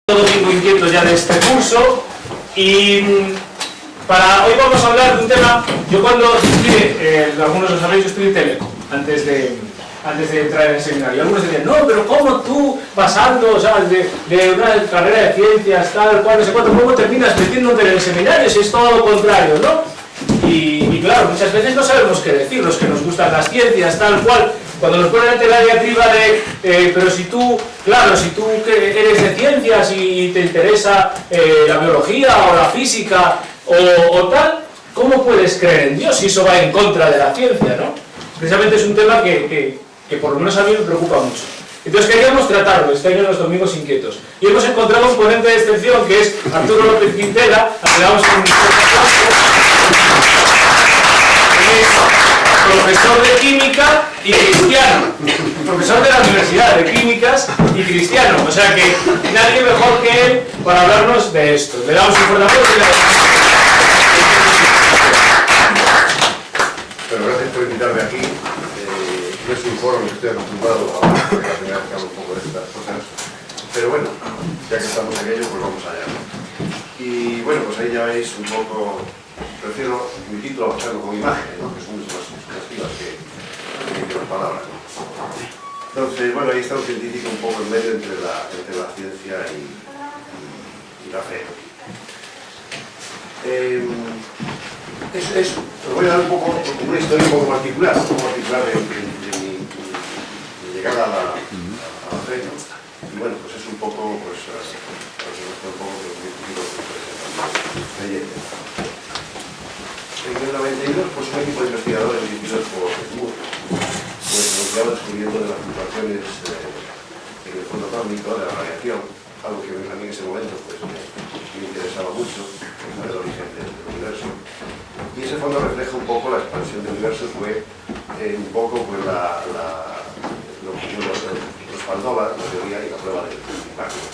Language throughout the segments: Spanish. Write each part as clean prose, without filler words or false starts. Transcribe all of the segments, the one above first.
Domingo inquieto ya de este curso y para hoy vamos a hablar de un tema. Yo cuando estudié, algunos lo sabréis, yo estudié Teleco antes de entrar en el seminario. Algunos decían, no, pero ¿cómo tú, pasando, ¿sabes?, de una carrera de ciencias, tal cual, no sé cuánto, cómo terminas metiéndote en el seminario si es todo lo contrario, ¿no? Y claro, muchas veces no sabemos qué decir, los que nos gustan las ciencias, tal cual. Cuando nos ponen ante la diatriba de, pero si tú, claro, si tú eres de ciencias y te interesa la biología o la física o tal, ¿cómo puedes creer en Dios si eso va en contra de la ciencia, ¿no? Precisamente es un tema que por lo menos a mí me preocupa mucho. Entonces queríamos tratarlo este año en los Domingos Inquietos. Y hemos encontrado un ponente de excepción que es Arturo López Quintela, a quien le damos un profesor de química y cristiano, profesor de la Universidad de Químicas y cristiano, o sea que nadie mejor que él para hablarnos de esto. Le damos un fuerte aplauso y le damos... Bueno, gracias por invitarme aquí. No es un foro en el que estoy acostumbrado a hablar, porque la primera vez que hablo un poco de estas cosas, pero bueno, ya que estamos en ello, pues vamos allá. Y bueno, pues ahí ya veis un poco. Prefiero mi título a pasarlo con imágenes, ¿no?, que son mucho más expresivas que las palabras, ¿no? Entonces, bueno, ahí está un científico un poco en medio entre la ciencia y la fe. Os voy a dar un poco una historia un poco particular, de mi llegada a la fe, ¿no? Y bueno, pues es un poco, pues, un poco de los científicos creyentes. En el 92, pues un equipo de investigadores dirigidos por Moore, pues nos llevaba descubriendo de las fluctuaciones en el fondo cósmico de la radiación, algo que a mí en ese momento pues, me interesaba mucho, saber el origen del universo. Y ese fondo refleja un poco la expansión del universo, fue un poco pues, lo que respaldó la teoría y la prueba del impacto.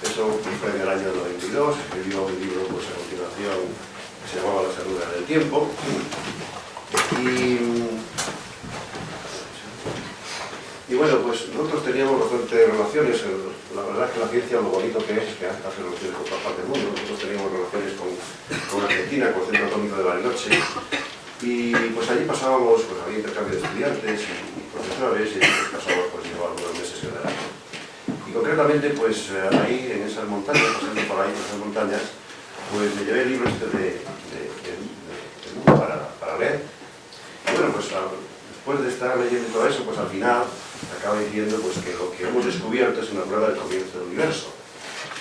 Eso fue en el año 92, escribió un libro pues, a continuación, se llamaba Las arrugas del tiempo, y bueno, pues nosotros teníamos bastantes relaciones. La verdad es que la ciencia, lo bonito que es que hace relaciones con toda parte del mundo. Nosotros teníamos relaciones con Argentina, con el Centro Atómico de Bariloche, y pues allí pasábamos, pues había intercambio de estudiantes y profesores, y pues pasábamos pues llevar algunos meses en el año. Y concretamente, pues ahí en esas montañas, pasando por ahí en esas montañas, pues me llevé libros de mundo para leer. Y bueno, pues después de estar leyendo todo eso, pues al final acaba diciendo pues, que lo que hemos descubierto es una prueba del comienzo del universo.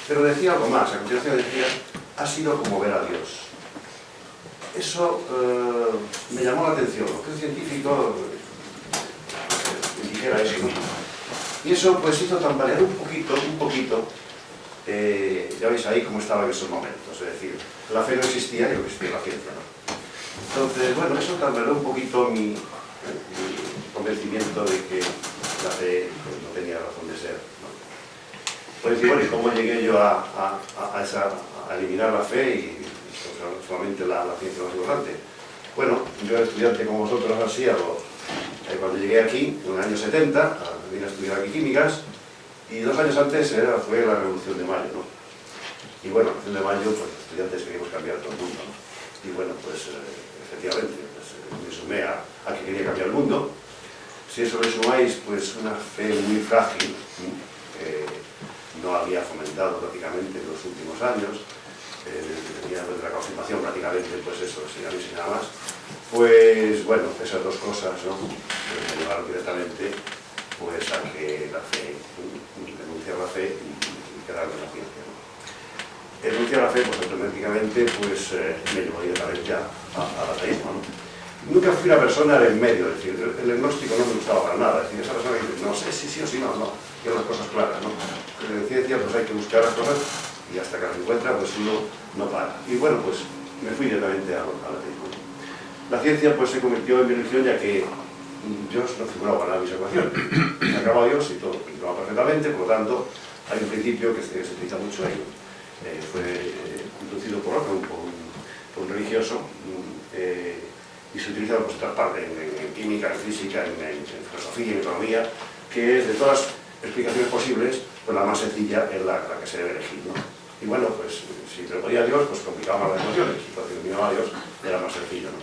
Pero decía algo más, a continuación decía, ha sido como ver a Dios. Eso me llamó la atención, que un científico dijera eso. Y eso pues hizo tambalear un poquito, ya veis ahí cómo estaba en esos momentos, es decir, la fe no existía y no existía la ciencia, ¿no? Entonces, bueno, eso tambaleó un poquito mi convencimiento de que la fe pues, no tenía razón de ser, ¿no? Pues y bueno, ¿y cómo llegué yo a eliminar la fe y solamente la ciencia más importante? Bueno, yo era estudiante como vosotros así, cuando llegué aquí, en el año 70, vine a estudiar aquí químicas, y 2 años antes fue la Revolución de Mayo, ¿no? Y bueno, la Revolución de Mayo, pues los estudiantes queríamos cambiar todo el mundo, ¿no? Y bueno, pues efectivamente, pues, me sumé a que quería cambiar el mundo. Si eso le sumáis, pues una fe muy frágil, que no había fomentado prácticamente en los últimos años, desde la confirmación prácticamente, pues eso, si no nada más, pues bueno, esas dos cosas, ¿no?, pues me llevaron directamente pues a que la fe, denunciar la fe y quedarme en la ciencia, ¿no? Denunciar la fe, pues automáticamente pues, me llevó directamente al ateísmo, ¿no? Nunca fui una persona en medio, es decir, el agnóstico no me gustaba para nada, es decir, esa persona que dice, no sé si sí o si no, quiero las cosas claras, ¿no? Pero en ciencia pues hay que buscar las cosas y hasta que las encuentra pues uno no para. Y bueno, pues me fui directamente al ateísmo. La ciencia pues se convirtió en mi religión, ya que Dios no figuraba para nada en mis ecuaciones. Se acabó Dios y todo figuraba perfectamente, por lo tanto, hay un principio que se utiliza mucho ahí. Fue introducido por un religioso y se utiliza por otra parte en química, en física, en filosofía, en economía, que es de todas las explicaciones posibles, pues la más sencilla es la que se debe elegir, ¿no? Y bueno, pues si te lo podía Dios, pues complicaba más las emociones, y cuando iluminaba a Dios era más sencillo, ¿no?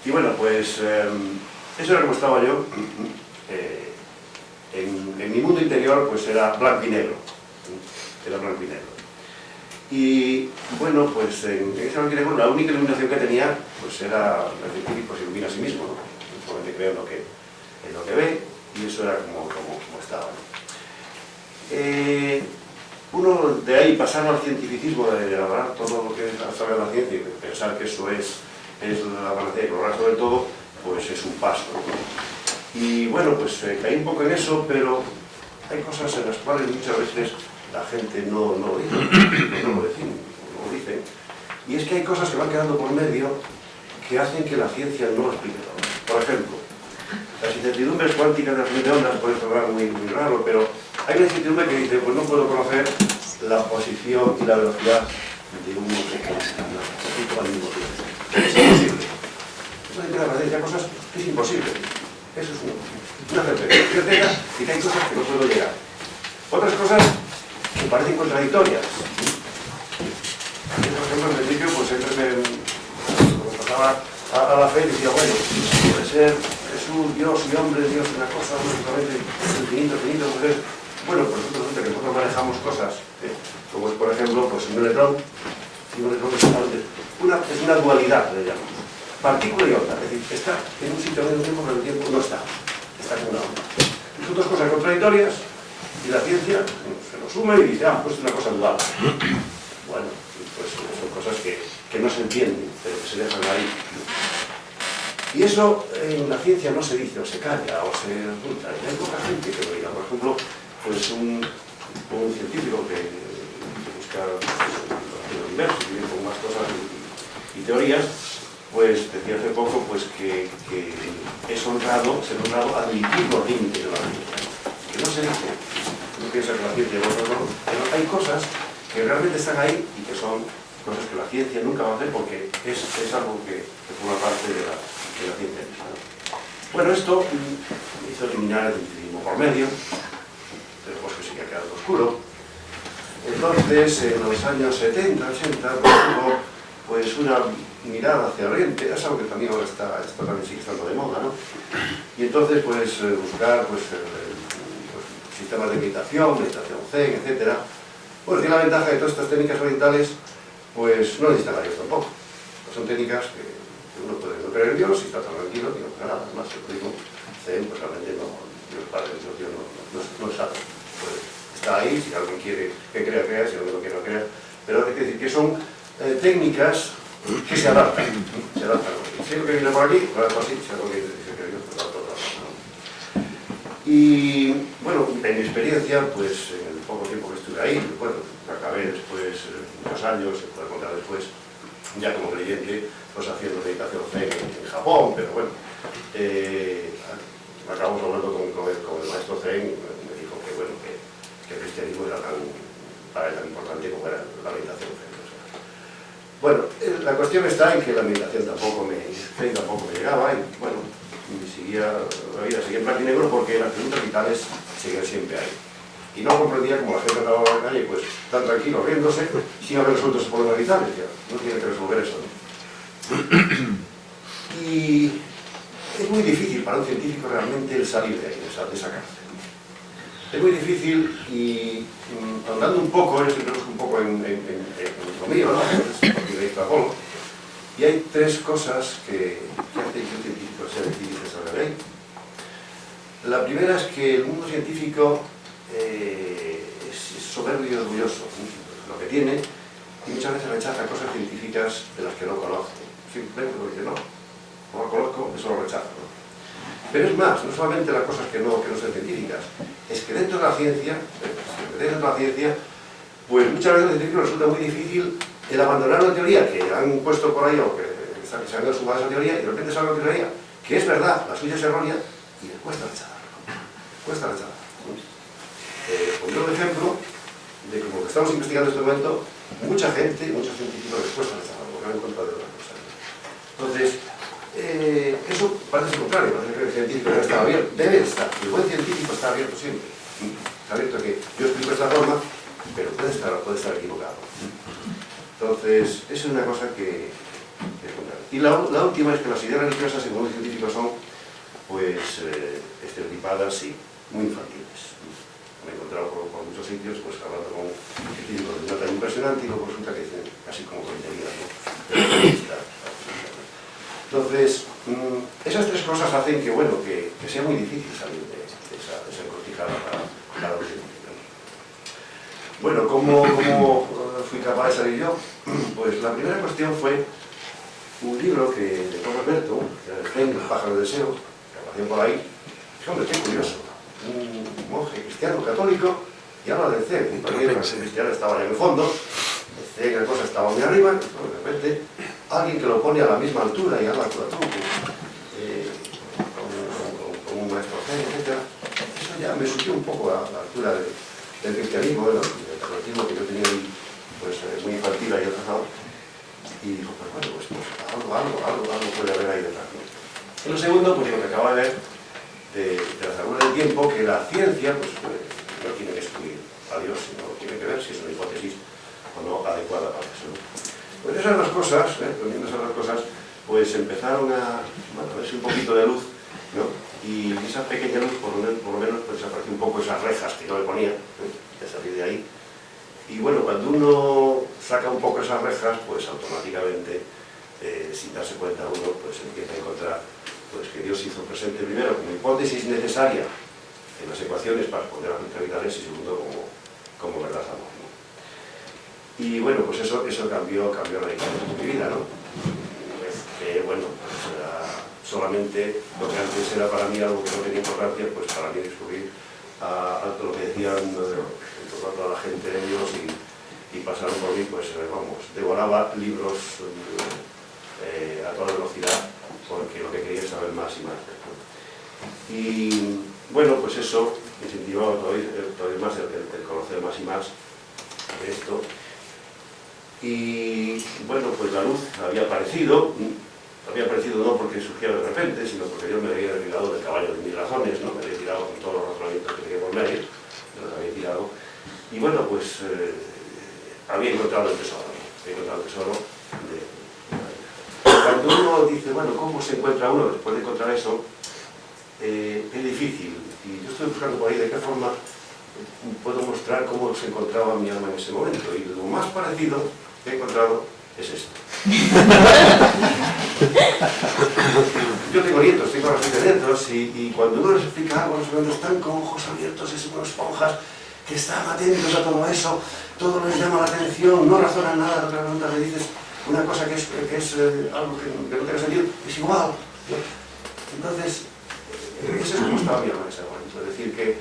Y bueno, pues eso era como estaba yo. En mi mundo interior pues era blanco y negro, era blanco y negro. Y bueno, pues en ese blanco y negro la única iluminación que tenía pues era el científico se ilumina a sí mismo, ¿no? Solamente creo en lo que ve, y eso era como estaba, ¿no? Uno de ahí pasar al cientificismo, de elaborar todo lo que sabe la ciencia y pensar que eso es la panacea y lograr sobre todo, pues es un paso, ¿no? Y bueno, pues caí un poco en eso, pero hay cosas en las cuales muchas veces la gente no lo dice, no lo dicen, y es que hay cosas que van quedando por medio que hacen que la ciencia no lo explique todo. Por ejemplo, las incertidumbres cuánticas de las de ondas puede sonar muy raro, pero hay una incertidumbre que dice, pues no puedo conocer la posición y la velocidad de un objeto al mismo tiempo. Es imposible. Eso hay que dar cosas que es imposible. Eso es una certeza y que hay cosas que no puedo llegar. Otras cosas que parecen contradictorias. Por ejemplo, en principio, pues siempre me pasaba a la fe y decía, bueno, puede ser Jesús, Dios y hombre, Dios una cosa, únicamente infinito, pues es... Bueno, por ejemplo, resulta que nosotros manejamos cosas, como es, por ejemplo, pues un electrón es una dualidad, le llamamos. Partícula y onda, es decir, está en un sitio al mismo tiempo, pero el tiempo no está como una onda. Son dos cosas contradictorias y la ciencia se lo sume y dice, pues es una cosa dual. Bueno, pues son cosas que no se entienden, pero que se dejan ahí. Y eso en la ciencia no se dice, o se calla, o se oculta. Y hay poca gente que lo diga. Por ejemplo, pues un científico que busca el universo y viene con más cosas y teorías, pues decía hace poco pues que es honrado, ser honrado admitir los límites de la ciencia. Que no se dice, no piensa que la ciencia no, pero hay cosas que realmente están ahí y que son cosas que la ciencia nunca va a hacer porque es algo que forma parte de la ciencia misma, ¿no? Bueno, esto hizo eliminar el científico por medio, pero pues que sí que ha quedado oscuro. Entonces, en los años 70, 80, pues hubo pues una mirada hacia Oriente, es algo que también ahora también sigue estando de moda, ¿no? Y entonces, pues buscar pues sistemas de meditación Zen, etc. Bueno, tiene la ventaja de todas estas técnicas orientales, pues no necesitan a Dios tampoco. Son técnicas que uno puede no creer en Dios y está tan tranquilo que no pasa nada. Además, el budismo Zen, pues realmente no, Dios Padre, Dios no es algo. Pues está ahí, si alguien quiere que crea, si alguien no quiere, no crea. Pero hay que decir que son técnicas que se adaptan. Se adaptan. Si algo que viene por aquí, lo hago así, si algo que dice que Dios, pues lo hago otra cosa, ¿no? Y bueno, en mi experiencia, pues en el poco tiempo que estuve ahí, bueno, acabé después, muchos años, se puede contar después, ya como creyente, pues haciendo meditación Zen en Japón, pero bueno, acabamos hablando con el maestro Zen, me dijo que bueno, que el cristianismo era para él tan importante como era la meditación Zen. O sea. Bueno, la cuestión está en que la meditación tampoco me llegaba y bueno, la vida seguía en blanco y negro porque las preguntas vitales seguían siempre ahí. Y no comprendía como la gente andaba por la calle, pues tan tranquilo, riéndose, sin haber resuelto esos problemas vitales. Ya, no tiene que resolver eso, ¿no? Y es muy difícil para un científico realmente el salir de ahí, de esa cárcel. Es muy difícil y andando un poco, yo siempre busco un poco en lo mío, ¿no? Porque de extrapolo. Y hay tres cosas que hacen que un científico sea difícil de salir de ahí. La primera es que el mundo científico es soberbio y orgulloso, lo que tiene, y muchas veces rechaza cosas científicas de las que no conoce. Simplemente lo dice, no lo conozco, eso lo rechazo, ¿no? Pero es más, no solamente las cosas que no son científicas, es que dentro de la ciencia, pues muchas veces el científico resulta muy difícil el abandonar una teoría que han puesto por ahí o que se han sumado a esa teoría y de repente sale una teoría que es verdad, la suya es errónea y le cuesta rechazarlo. Pondré un ejemplo de que como que estamos investigando en este momento, muchos científicos les cuesta rechazarlo porque han encontrado de otra cosa. Entonces, eso parece ser contrario, parece que el científico no está abierto, debe estar, el buen científico está abierto siempre. abierto a que yo explico de esta forma, pero puede estar equivocado. Entonces, esa es una cosa que es fundamental. Y la última es que las ideas religiosas, según los científicos, son, pues, estereotipadas y muy infantiles. Me he encontrado por muchos sitios, pues, hablando con científicos de una talla impresionante y luego resulta que dicen casi como tonterías, ¿no? Entonces, esas tres cosas hacen que, bueno, que sea muy difícil salir de esa encrucijada para los científicos. Bueno, ¿cómo fui capaz de salir yo? Pues la primera cuestión fue un libro de Thomas Merton, que era el Zen, El pájaro del deseo, que apareció por ahí. Es hombre, qué curioso. Un monje cristiano católico y habla del Zen. Y para mí el cristiano estaba en el fondo, el Zen, la cosa estaba muy arriba, y de repente alguien que lo pone a la misma altura y habla con un maestro Zen, etc. Eso ya me subió un poco a la altura del cristianismo, ¿no? Del catolicismo que yo tenía ahí, pues, muy infantil ahí atrasado. Y dijo, pues bueno, pues algo puede haber ahí detrás, ¿no? En lo segundo, pues lo que acabo de ver de las lagunas del tiempo, que la ciencia, pues, no tiene que excluir a Dios, sino tiene que ver si es una hipótesis o no adecuada para eso, ¿no? Pues esas dos cosas, poniendo esas dos cosas, pues empezaron a verse un poquito de luz, ¿no? Y esa pequeña luz, por lo menos, pues apareció un poco esas rejas que yo le ponía, de salir de ahí. Y bueno, cuando uno saca un poco esas rejas, pues automáticamente, sin darse cuenta uno, pues empieza a encontrar, pues, que Dios hizo presente primero como hipótesis necesaria en las ecuaciones para responder a las vitales y segundo como verdad amor, ¿no? Y bueno, pues eso cambió radicalmente mi vida, ¿no? Bueno, pues solamente lo que antes era para mí algo que no tenía importancia, pues para mí descubrir a todo lo que decían toda la gente de ellos y pasaron por mí, pues vamos, devoraba libros a toda velocidad porque lo que quería es saber más y más, ¿no? Y bueno, pues eso incentivaba todavía más el conocer más y más de esto. Y bueno, pues la luz había aparecido no porque surgiera de repente, sino porque Dios me había retirado del caballo de mis razones, ¿no? Me había tirado con todos los razonamientos que tenía por medio, me los había tirado. Y bueno, pues había encontrado el tesoro. Cuando uno dice, bueno, ¿cómo se encuentra uno después de encontrar eso? Es difícil. Y yo estoy buscando por ahí de qué forma puedo mostrar cómo se encontraba mi alma en ese momento. Y lo más parecido que he encontrado es esto. Yo tengo nietos, tengo a los 7 nietos, y cuando uno les explica algo, los niños están con ojos abiertos, es como esponjas, que están atentos a todo eso, todo les llama la atención, no razonan nada, otra pregunta le dices una cosa que es algo que no tiene sentido, es igual, ¿no? Entonces, eso es como estaba mi alma en ese momento, es decir, que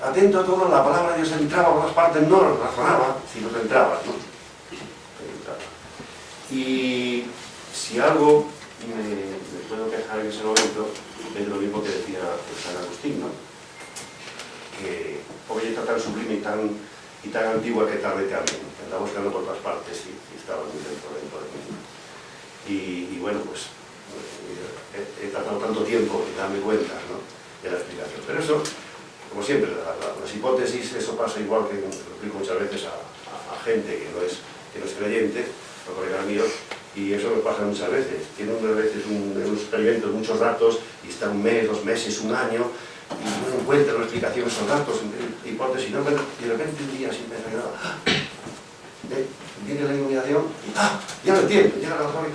atento a todo, la palabra de Dios entraba por las partes, no razonaba, sino que entraba, ¿no? Y si algo me puedo quejar en ese momento, es lo mismo que decía San Agustín, ¿no? Que objeto tan sublime y tan antigua que tarde te amén, que andaba buscando por todas partes y estaba muy dentro de mí. Y bueno, pues he tardado tanto tiempo en darme cuenta, ¿no?, de la explicación. Pero eso, como siempre, las hipótesis, eso pasa igual que lo explico muchas veces a gente que no es creyente, a colegas míos, y eso me pasa muchas veces. Tienen unas veces unos experimentos, muchos datos, y está un mes, 2 meses, un año, y no encuentran una explicación a esos datos, hipótesis, no, y de repente un día sin pensar nada, viene la iluminación y ya lo entiendo, llega la razón,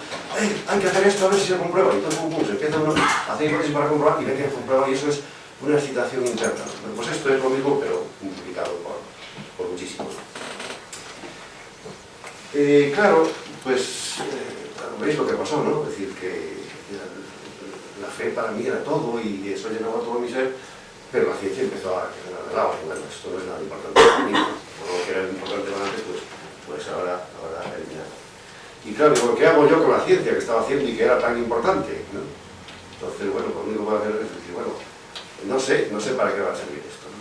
hay que hacer esto a ver si se comprueba, y todo se empieza uno a hacer hipótesis para comprobar y ve que se comprueba, y eso es una excitación interna. Pues esto es lo mismo, pero multiplicado por muchísimos. Claro, pues veis lo que pasó, ¿no? Es decir, que la fe para mí era todo y eso llenaba todo mi ser, pero la ciencia empezó a quedar de lado, y bueno, esto no es nada importante para mí, por lo que era importante antes, pues ahora eliminado. Y claro, digo, ¿qué hago yo con la ciencia que estaba haciendo y que era tan importante, ¿no? Entonces, bueno, lo único que voy a hacer es decir, bueno, no sé para qué va a servir esto, ¿no?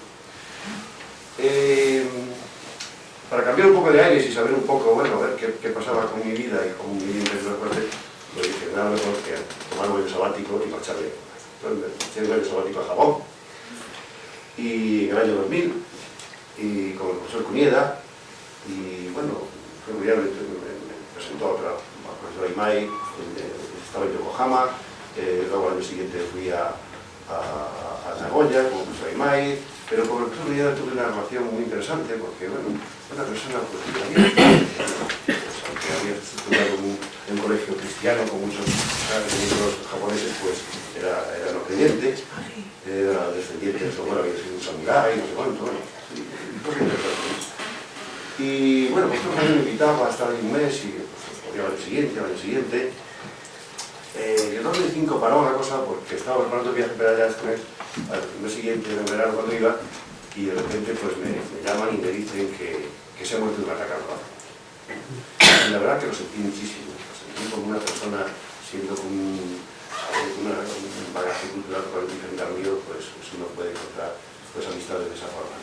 Para cambiar un poco de aires y saber un poco, bueno, a ver qué pasaba con mi vida y con mi vida interior fuerte, lo dije, nada mejor que tomar un año sabático y marcharme. Entonces, me eché un año sabático a Japón. y en el año 2000, y con el profesor Cunieda, y bueno, me presentó a otra profesora Imai, estaba en Yokohama, luego al año siguiente fui a Nagoya con el profesor Imai, pero con el profesor Cunieda tuve una relación muy interesante, porque bueno, una persona pues, que había estudiado en un colegio cristiano con muchos japoneses, pues era no creyente, era descendiente de su abuelo, había sido un samurái, no sé cuánto, bueno, y bueno, pues todo el año me invitaba a estar ahí un mes y pues podía al año siguiente. En 2005 paró una cosa porque estaba preparando el viaje para allá este mes, al mes siguiente, en verano cuando iba, y de repente pues me llaman y me dicen que se ha muerto de un ataque al corazón. Y la verdad que lo sentí muchísimo, lo sentí como una persona siendo con un bagaje cultural totalmente diferente al mío, pues uno puede encontrar pues amistades de esa forma.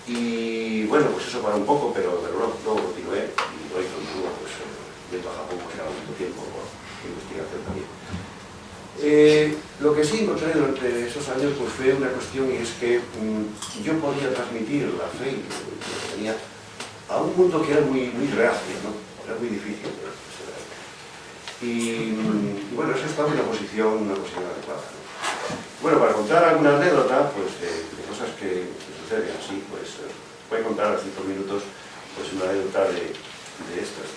Y bueno, pues eso paró un poco, pero luego continué y hoy continúo pues yendo a Japón porque lleva mucho tiempo por investigación también. Lo que sí encontré durante esos años pues fue una cuestión, y es que yo podía transmitir la fe que tenía a un mundo que era muy reacio, ¿no? Era muy difícil. Y bueno, eso estaba en una posición adecuada, ¿no? Bueno, para contar alguna anécdota, pues de cosas que suceden así, pues voy a contar a 5 minutos pues una anécdota de estas.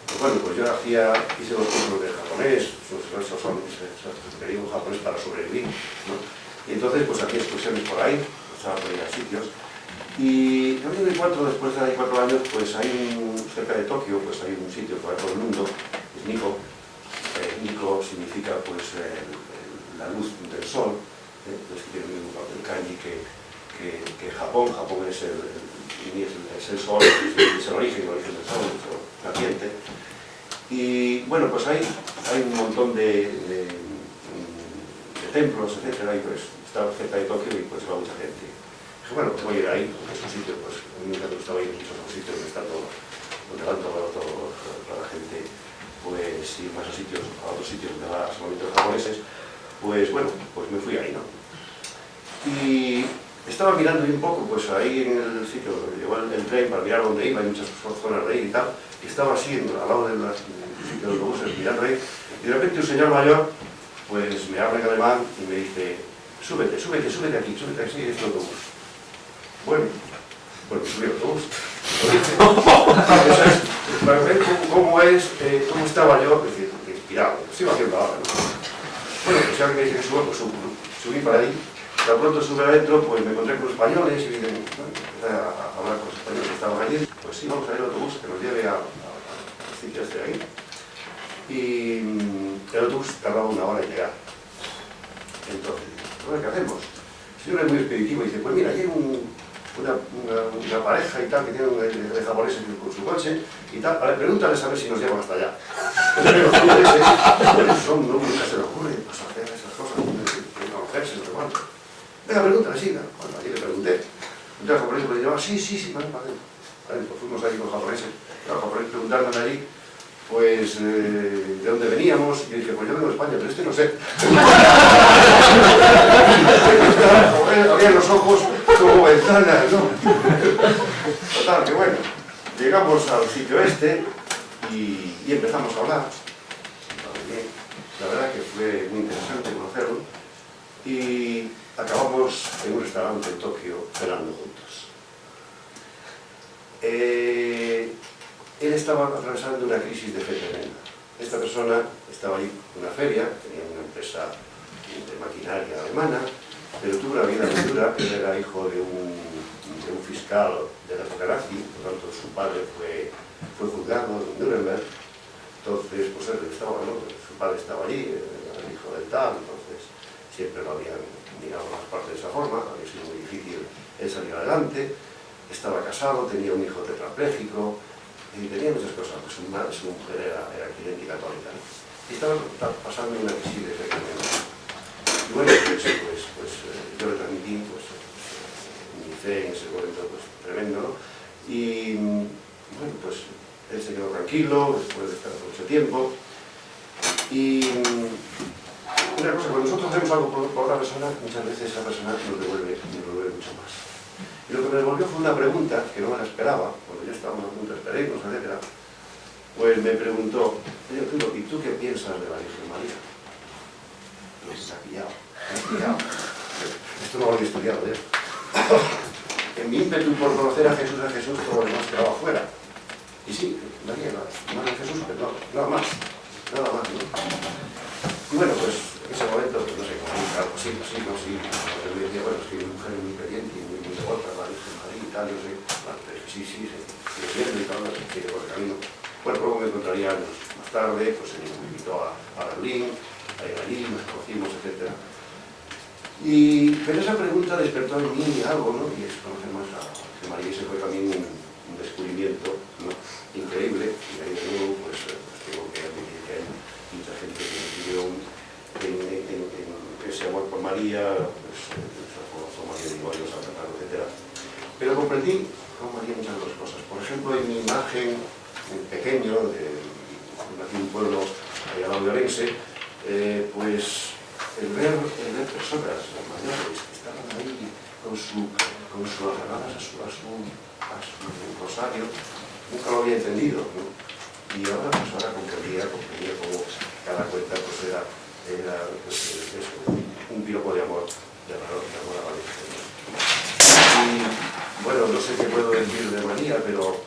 Pues bueno, pues yo hice los cursos de japonés, esos son que digo japonés para sobrevivir, ¿no? Y entonces pues hacía excursiones por ahí, estaba por ir a sitios. Y en 2004, después de 4 años, pues cerca de Tokio, pues hay un sitio para todo el mundo, es Nikko. Nikko significa pues la luz del sol, pues que tiene el mismo papel kanji que Japón. Japón es el sol, es el origen del sol, el naciente. Y bueno, pues hay un montón de templos, etcétera, y pues está cerca de Tokio y pues va mucha gente. Dije, bueno, pues voy a ir ahí, porque es un sitio, pues a mí me gustaba ir mucho a los sitios donde está todo, donde van toda la gente, pues ir más a otros sitios donde van solamente los japoneses, pues bueno, pues me fui ahí, ¿no? Y estaba mirando un poco, pues ahí en el sitio donde llegó el tren para mirar dónde iba, hay muchas zonas de ahí y tal, y estaba así al lado del sitio de autobuses mirando ahí, y de repente un señor mayor, pues me habla en alemán y me dice, súbete aquí, es el autobús. Bueno, subí al autobús, lo dice, para ver cómo estaba yo, es decir, inspirado, lo estoy haciendo ahora, ¿no? Bueno, pues ya que me dice que subo, pues subí para ahí. Tan pronto sube adentro, pues me encontré con los españoles y empecé a hablar con los españoles que estaban allí. Pues sí, vamos a ir al autobús que nos lleve al sitio este de ahí. Y el autobús tardaba 1 hora en llegar. Entonces, ¿qué hacemos? El señor es muy expeditivo y dice, pues mira, hay una pareja y tal que tienen de japoneses con su coche y tal. Vale, pregúntales a ver si nos llevan hasta allá. Pero los japoneses nunca se les ocurre pues, hacer esas cosas, conocerse, no sé cuánto. Venga, pregúntale, sí, cuando allí le pregunté. Entonces el japonés me dijo, sí, vale. Vale, pues fuimos allí con los japoneses. Los japoneses preguntaron allí, pues, de dónde veníamos. Y yo dije, pues yo vengo de España, pero no sé. Abrían los ojos como ventanas, ¿no? Total, que bueno. Llegamos al sitio este y empezamos a hablar. La verdad que fue muy interesante conocerlo. Y acabamos en un restaurante en Tokio cenando juntos. Él estaba atravesando una crisis de fe tremenda. Esta persona estaba ahí en una feria, tenía una empresa de maquinaria alemana, pero tuvo una vida muy dura. Él era hijo de un fiscal de la época nazi, por lo tanto su padre fue juzgado en Nuremberg. Entonces, pues él estaba, ¿no? Su padre estaba allí, era el hijo del tal, entonces siempre lo habían mirado más parte de esa forma, había sido muy difícil él salir adelante. Estaba casado, tenía un hijo tetrapléjico y tenía muchas cosas, pues su mujer era creyente católica, ¿no? Y estaba pasando una crisis de fe tremenda. Y bueno, pues yo le transmití mi fe en ese momento pues, tremendo, ¿no? Y bueno, pues él se quedó tranquilo después de estar mucho tiempo. Y Una cosa, cuando nosotros hacemos algo por otra persona, muchas veces esa persona nos devuelve mucho más. Y lo que me devolvió fue una pregunta que no me la esperaba, cuando ya estábamos a punto de esperarnos, etc. Pues me preguntó, oye Arturo, ¿y tú qué piensas de la Virgen María? Me ha pillado. Esto no lo había estudiado yo. En mi ímpetu por conocer a Jesús, todo lo demás quedaba fuera. Y sí, María, Madre de Jesús, pero no, nada más, ¿no? Y bueno, pues en ese momento, pues no sé, como algo así, porque me decía, bueno, es que mi mujer es muy creyente y muy devota, la Virgen María y tal, yo sé, bueno, sí, creyendo y tal, sigue por el camino. Bueno, luego me encontraría años más tarde, pues me invitó a Berlín, allí nos conocimos, etc. Pero esa pregunta despertó en mí algo, ¿no? Y es conocer más a María, y ese fue también un descubrimiento, ¿no? Increíble, y ahí de nuevo, pues tengo que admitir que hay mucha gente que vivió en ese amor por María, pues por María de Iguayos, Santa Clara, etc. Pero comprendí con María muchas otras cosas. Por ejemplo, en mi imagen pequeño, de un pueblo al lado de Orense, pues el ver personas mayores que estaban ahí agarradas a su rosario, nunca lo había entendido, ¿no? Y ahora comprendía cómo cada cuenta pues era pues, eso, un piropo de amor, de amor a la Virgen. Y bueno, no sé qué puedo decir de María, pero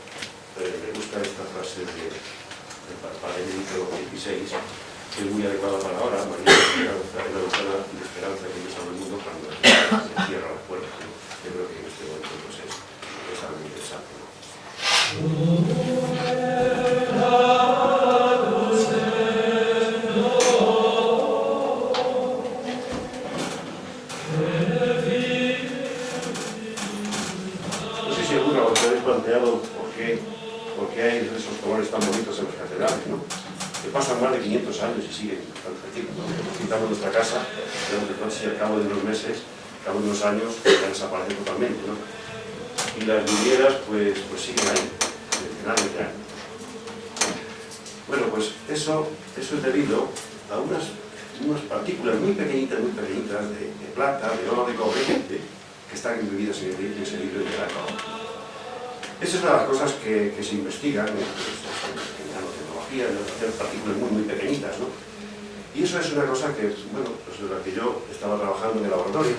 me gusta esta frase de Benedicto XVI, que es muy adecuada para ahora. María es la ventana de esperanza que Dios abre el mundo cuando cierra las puertas, ¿no? Yo creo que en este momento pues, es algo interesante, ¿no? No sé si alguna vez os habéis planteado por qué hay esos colores tan bonitos en las catedrales, ¿no? Que pasan más de 500 años y siguen tan fresquitos, ¿no? Quitamos nuestra casa, vemos que casi al cabo de unos meses, al cabo de unos años, ya desaparecen totalmente, ¿no? Y las vidrieras pues siguen ahí, centenares de años. Bueno, pues eso es debido a unas partículas muy pequeñitas de plata, de oro, de cobre, que están embebidas en ese libro de la cava. Esa es una de las cosas que se investigan en nanotecnología, en hacer partículas muy pequeñitas, ¿no? Y eso es una cosa que, bueno, pues en la que yo estaba trabajando en el laboratorio,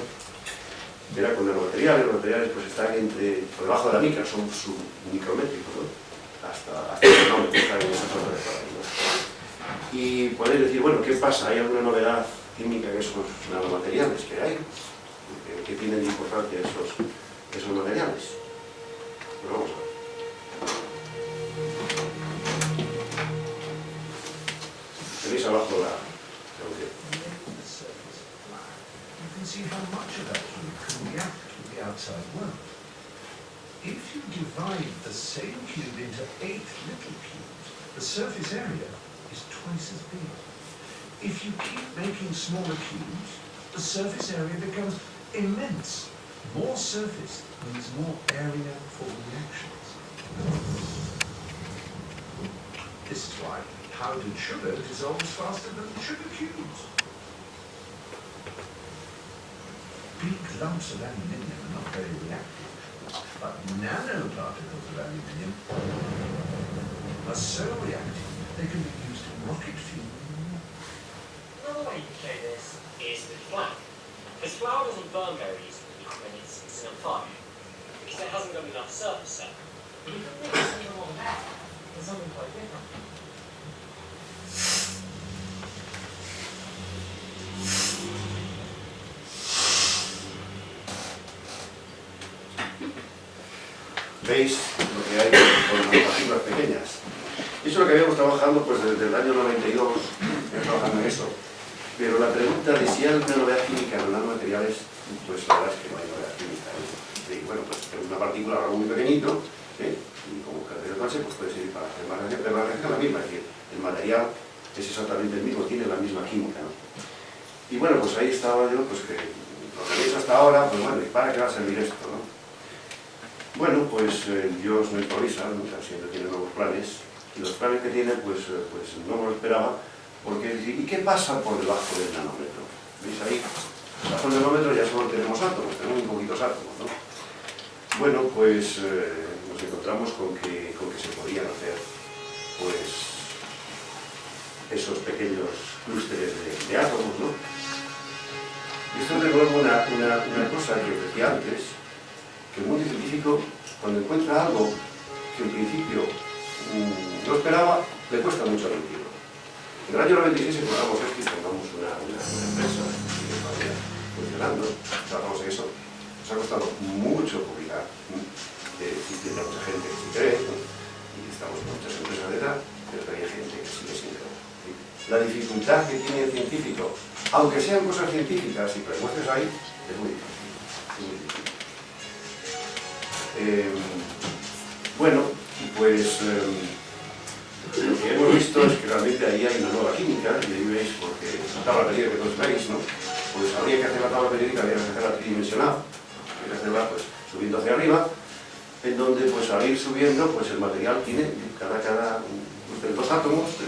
que era con nanomateriales. Los materiales pues están por debajo de la micra, son submicrométricos, ¿no? Hasta el nanómetro, están en esa zona de por ahí, ¿no? Y podéis decir, bueno, ¿qué pasa? ¿Hay alguna novedad química en esos nanomateriales que hay? ¿Qué tienen de importancia esos materiales? Pues vamos a ver. Tenéis abajo la You can see how much of that cube can react with the outside world. If you divide the same cube into 8 little cubes, the surface area is twice as big. If you keep making smaller cubes, the surface area becomes immense. More surface means more area for reactions. This is why powdered sugar dissolves faster than sugar cubes. Big lumps of aluminium are not very reactive, but nanoparticles of aluminium are so reactive they can be used in rocket fuel. Another way you can show this is with flour. Because flour doesn't burn very easily when it's on fire, because it hasn't got enough surface area. But you can make something along that, and something quite different. ¿Veis lo que hay con las partículas pequeñas? Eso es lo que habíamos trabajando pues, desde el año 92, trabajando en eso. Pero la pregunta de si hay alguna novedad química en los nanomateriales, pues la verdad es que no hay novedad química. Y bueno, pues una partícula, algo muy pequeñito, y como característica base, pues puede servir para hacer más reacción, pero la reacción es la misma, es decir, el material es exactamente el mismo, tiene la misma química, ¿no? Y bueno, pues ahí estaba yo, pues que lo que he hecho hasta ahora, pues bueno, ¿y para qué va a servir esto, no? Bueno, pues Dios no improvisa, nunca, siempre tiene nuevos planes, y los planes que tiene, pues no me lo esperaba, Porque, ¿y qué pasa por debajo del nanómetro? ¿Veis ahí? Bajo el nanómetro ya solo tenemos átomos, tenemos muy poquitos átomos, ¿no? Bueno, pues nos encontramos con que se podían hacer, pues, esos pequeños clústeres de átomos, ¿no? Y esto es de nuevo una cosa que os decía antes, que el mundo científico, cuando encuentra algo que en principio no esperaba, le cuesta mucho admitirlo. En el año 96 encontramos esto y formamos una empresa que todavía funcionando, trabajamos en eso. Nos ha costado mucho publicar, tiene mucha gente que sí cree, ¿no? Y estamos con muchas empresas detrás, pero todavía hay gente que sigue sin creer. La dificultad que tiene el científico, aunque sean cosas científicas y que las muestres ahí, es muy difícil. Es muy difícil. Bueno, pues lo que hemos visto es que realmente ahí hay una nueva química, y ahí veis, porque la tabla periódica que todos veis, ¿no? Pues habría que hacer la tabla periódica, habría que hacerla tridimensional, habría que hacerla pues subiendo hacia arriba, en donde pues al ir subiendo, pues el material tiene cada de 2 átomos, de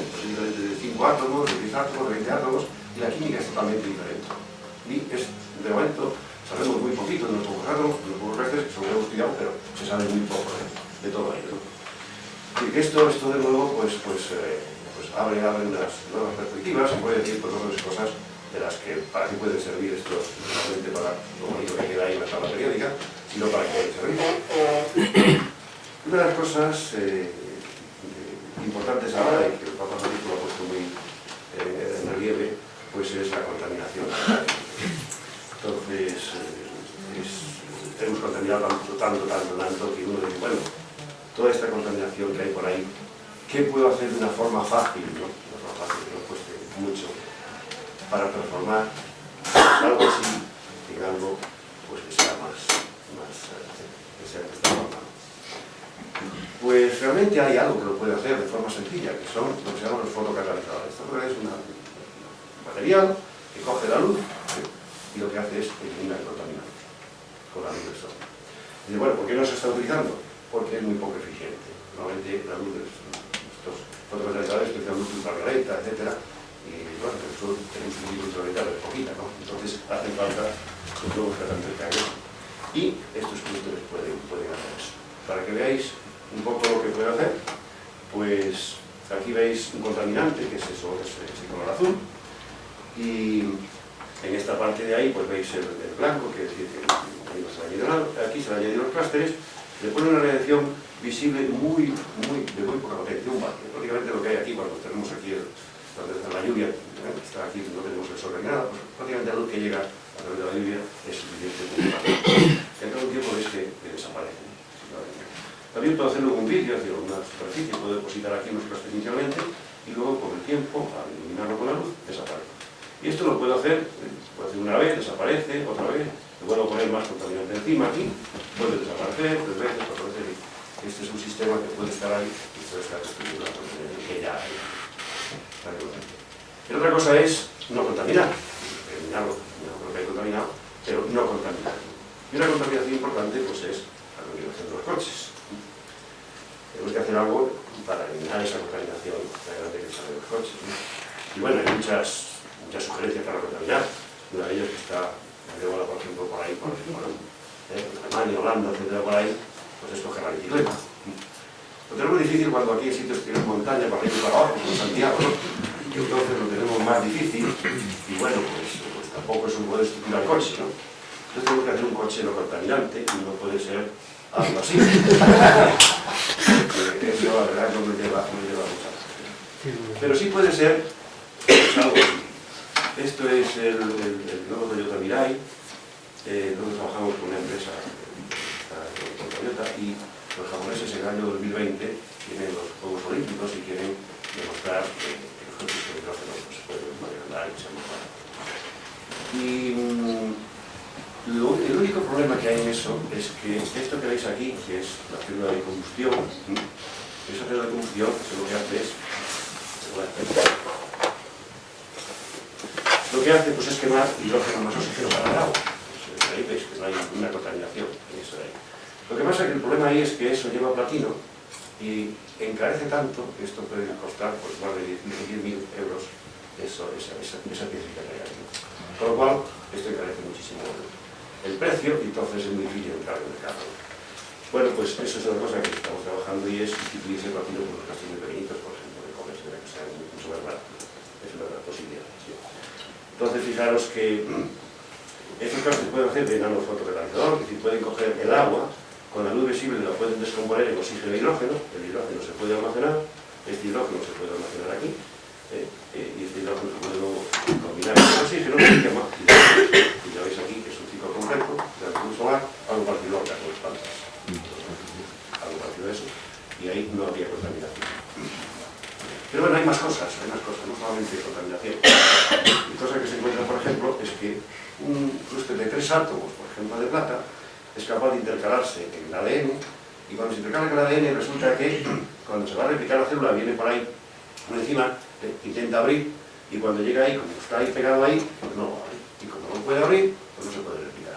5 átomos, de 10 átomos, de 20 átomos, y la química es totalmente diferente. Y es, de momento, sabemos muy poquito de los pocos átomos, de los pocos restos, que son hemos estudiado, pero se sabe muy poco de todo ello, ¿no? Y que esto de nuevo, pues abre unas nuevas perspectivas, se puede decir por otras cosas de las que, para qué puede servir esto, no solamente para lo bonito que queda ahí en la tabla periódica, sino para qué puede servir. Una de las cosas importantes ahora, y que el Papa Francisco lo ha puesto muy en relieve, pues es la contaminación. Entonces, hemos contaminado tanto que uno dice, bueno, toda esta contaminación que hay por ahí, ¿qué puedo hacer de una forma fácil, ¿no? Una forma fácil que no cueste mucho, para transformar algo así en algo pues, que sea que sea transformado? Pues realmente hay algo que lo puede hacer de forma sencilla, que son lo que se llaman los fotocatalizadores. Esto es un material que coge la luz y lo que hace es eliminar el contaminante con la luz del sol. Y bueno, ¿por qué no se está utilizando? Porque es muy poco eficiente. Normalmente la luz de estos fotocatalizadores utilizan luz ultravioleta, etc. Y bueno, nosotros tenemos un luz ultravioleta pero poquita, ¿no? Entonces hacen falta los nuevos catalizadores que hay. Y estos clústeres pueden hacer eso. Para que veáis un poco lo que puede hacer, pues aquí veis un contaminante, que es eso, es ese color azul, y en esta parte de ahí pues veis el blanco, que es decir, que aquí se le añaden los clústeres, le pone una radiación visible de muy poca potencia, un vatio. Prácticamente lo que hay aquí, cuando tenemos aquí la lluvia, está aquí, no tenemos el sol ni nada, pues prácticamente la luz que llega a través de la lluvia es suficiente. En todo tiempo veis que desaparece. También puedo hacerlo con un vídeo, es decir, una superficie, puedo depositar aquí unos clústeres inicialmente y luego con el tiempo, al iluminarlo con la luz, desaparece. Y esto lo puedo hacer una vez, desaparece, otra vez, le vuelvo a poner más contaminante encima aquí, vuelve a desaparecer, 3 veces, 4 veces. Este es un sistema que puede estar ahí y puede estar destruyendo la contaminación que ya hay. Y otra cosa es no contaminar, eliminarlo, lo que hay contaminado, pero no contaminar. Y una contaminación importante pues es la contaminación de los coches. Tenemos que hacer algo para eliminar esa contaminación tan grande que sale de los coches, ¿no? Y bueno, hay muchas sugerencias para contaminar. Una de ellas que está, por ejemplo, por ahí, por Alemania, Holanda, etcétera, por ahí, pues es coger la bicicleta. Lo tenemos difícil cuando aquí hay sitios que tienen montaña, para arriba y para abajo, como Santiago, ¿no? Y entonces lo tenemos más difícil, y bueno, pues tampoco eso puede estructurar el coche, ¿no? Entonces tenemos que hacer un coche no contaminante, y no puede ser algo así. Eso la verdad no me lleva mucho. Pero sí puede ser pues, algo así. Esto es el nuevo Toyota Mirai, donde trabajamos con una empresa con Toyota, y los japoneses en el año 2020 tienen los Juegos Olímpicos y quieren demostrar que los coches con hidrógeno pues, se pueden andar y se mejoran. Y el único problema que hay en eso es que esto que veis aquí, que es la célula de combustión, esa célula de combustión lo que hace es pues es quemar hidrógeno más oxígeno para el agua. Pues, ahí veis que no hay una contaminación en eso de ahí. Lo que pasa es que el problema ahí es que eso lleva platino y encarece tanto que esto puede costar pues, más de 10.000 euros Con lo cual, esto encarece muchísimo el precio y entonces es muy difícil entrar en el mercado. Bueno, pues eso es una cosa que estamos trabajando y es sustituir ese platino por los castillos pequeñitos, por ejemplo, de comercio, que sean mucho más baratos. Es una de las posibilidades. ¿Sí? Entonces, fijaros que estos casos se pueden hacer de nanofotoretalizador, es decir, pueden coger el agua, con la luz visible la pueden descomponer en oxígeno e hidrógeno, el hidrógeno se puede almacenar, este hidrógeno se puede almacenar aquí, y este hidrógeno se puede luego combinar con el oxígeno, que se llama hidrógeno. Y ya veis aquí que es un ciclo completo de la luz solar, algo parecido a las plantas. Algo parecido a eso, y ahí no había contaminación. Pero bueno, hay más cosas, no solamente contaminación. Y cosa que se encuentra, por ejemplo, es que un clúster de 3 átomos, por ejemplo, de plata, es capaz de intercalarse en el ADN, y cuando se intercala en el ADN resulta que cuando se va a replicar la célula viene por ahí una enzima, intenta abrir, y cuando llega ahí, como está ahí pegado ahí, pues no lo abre. Y como no puede abrir, pues no se puede replicar.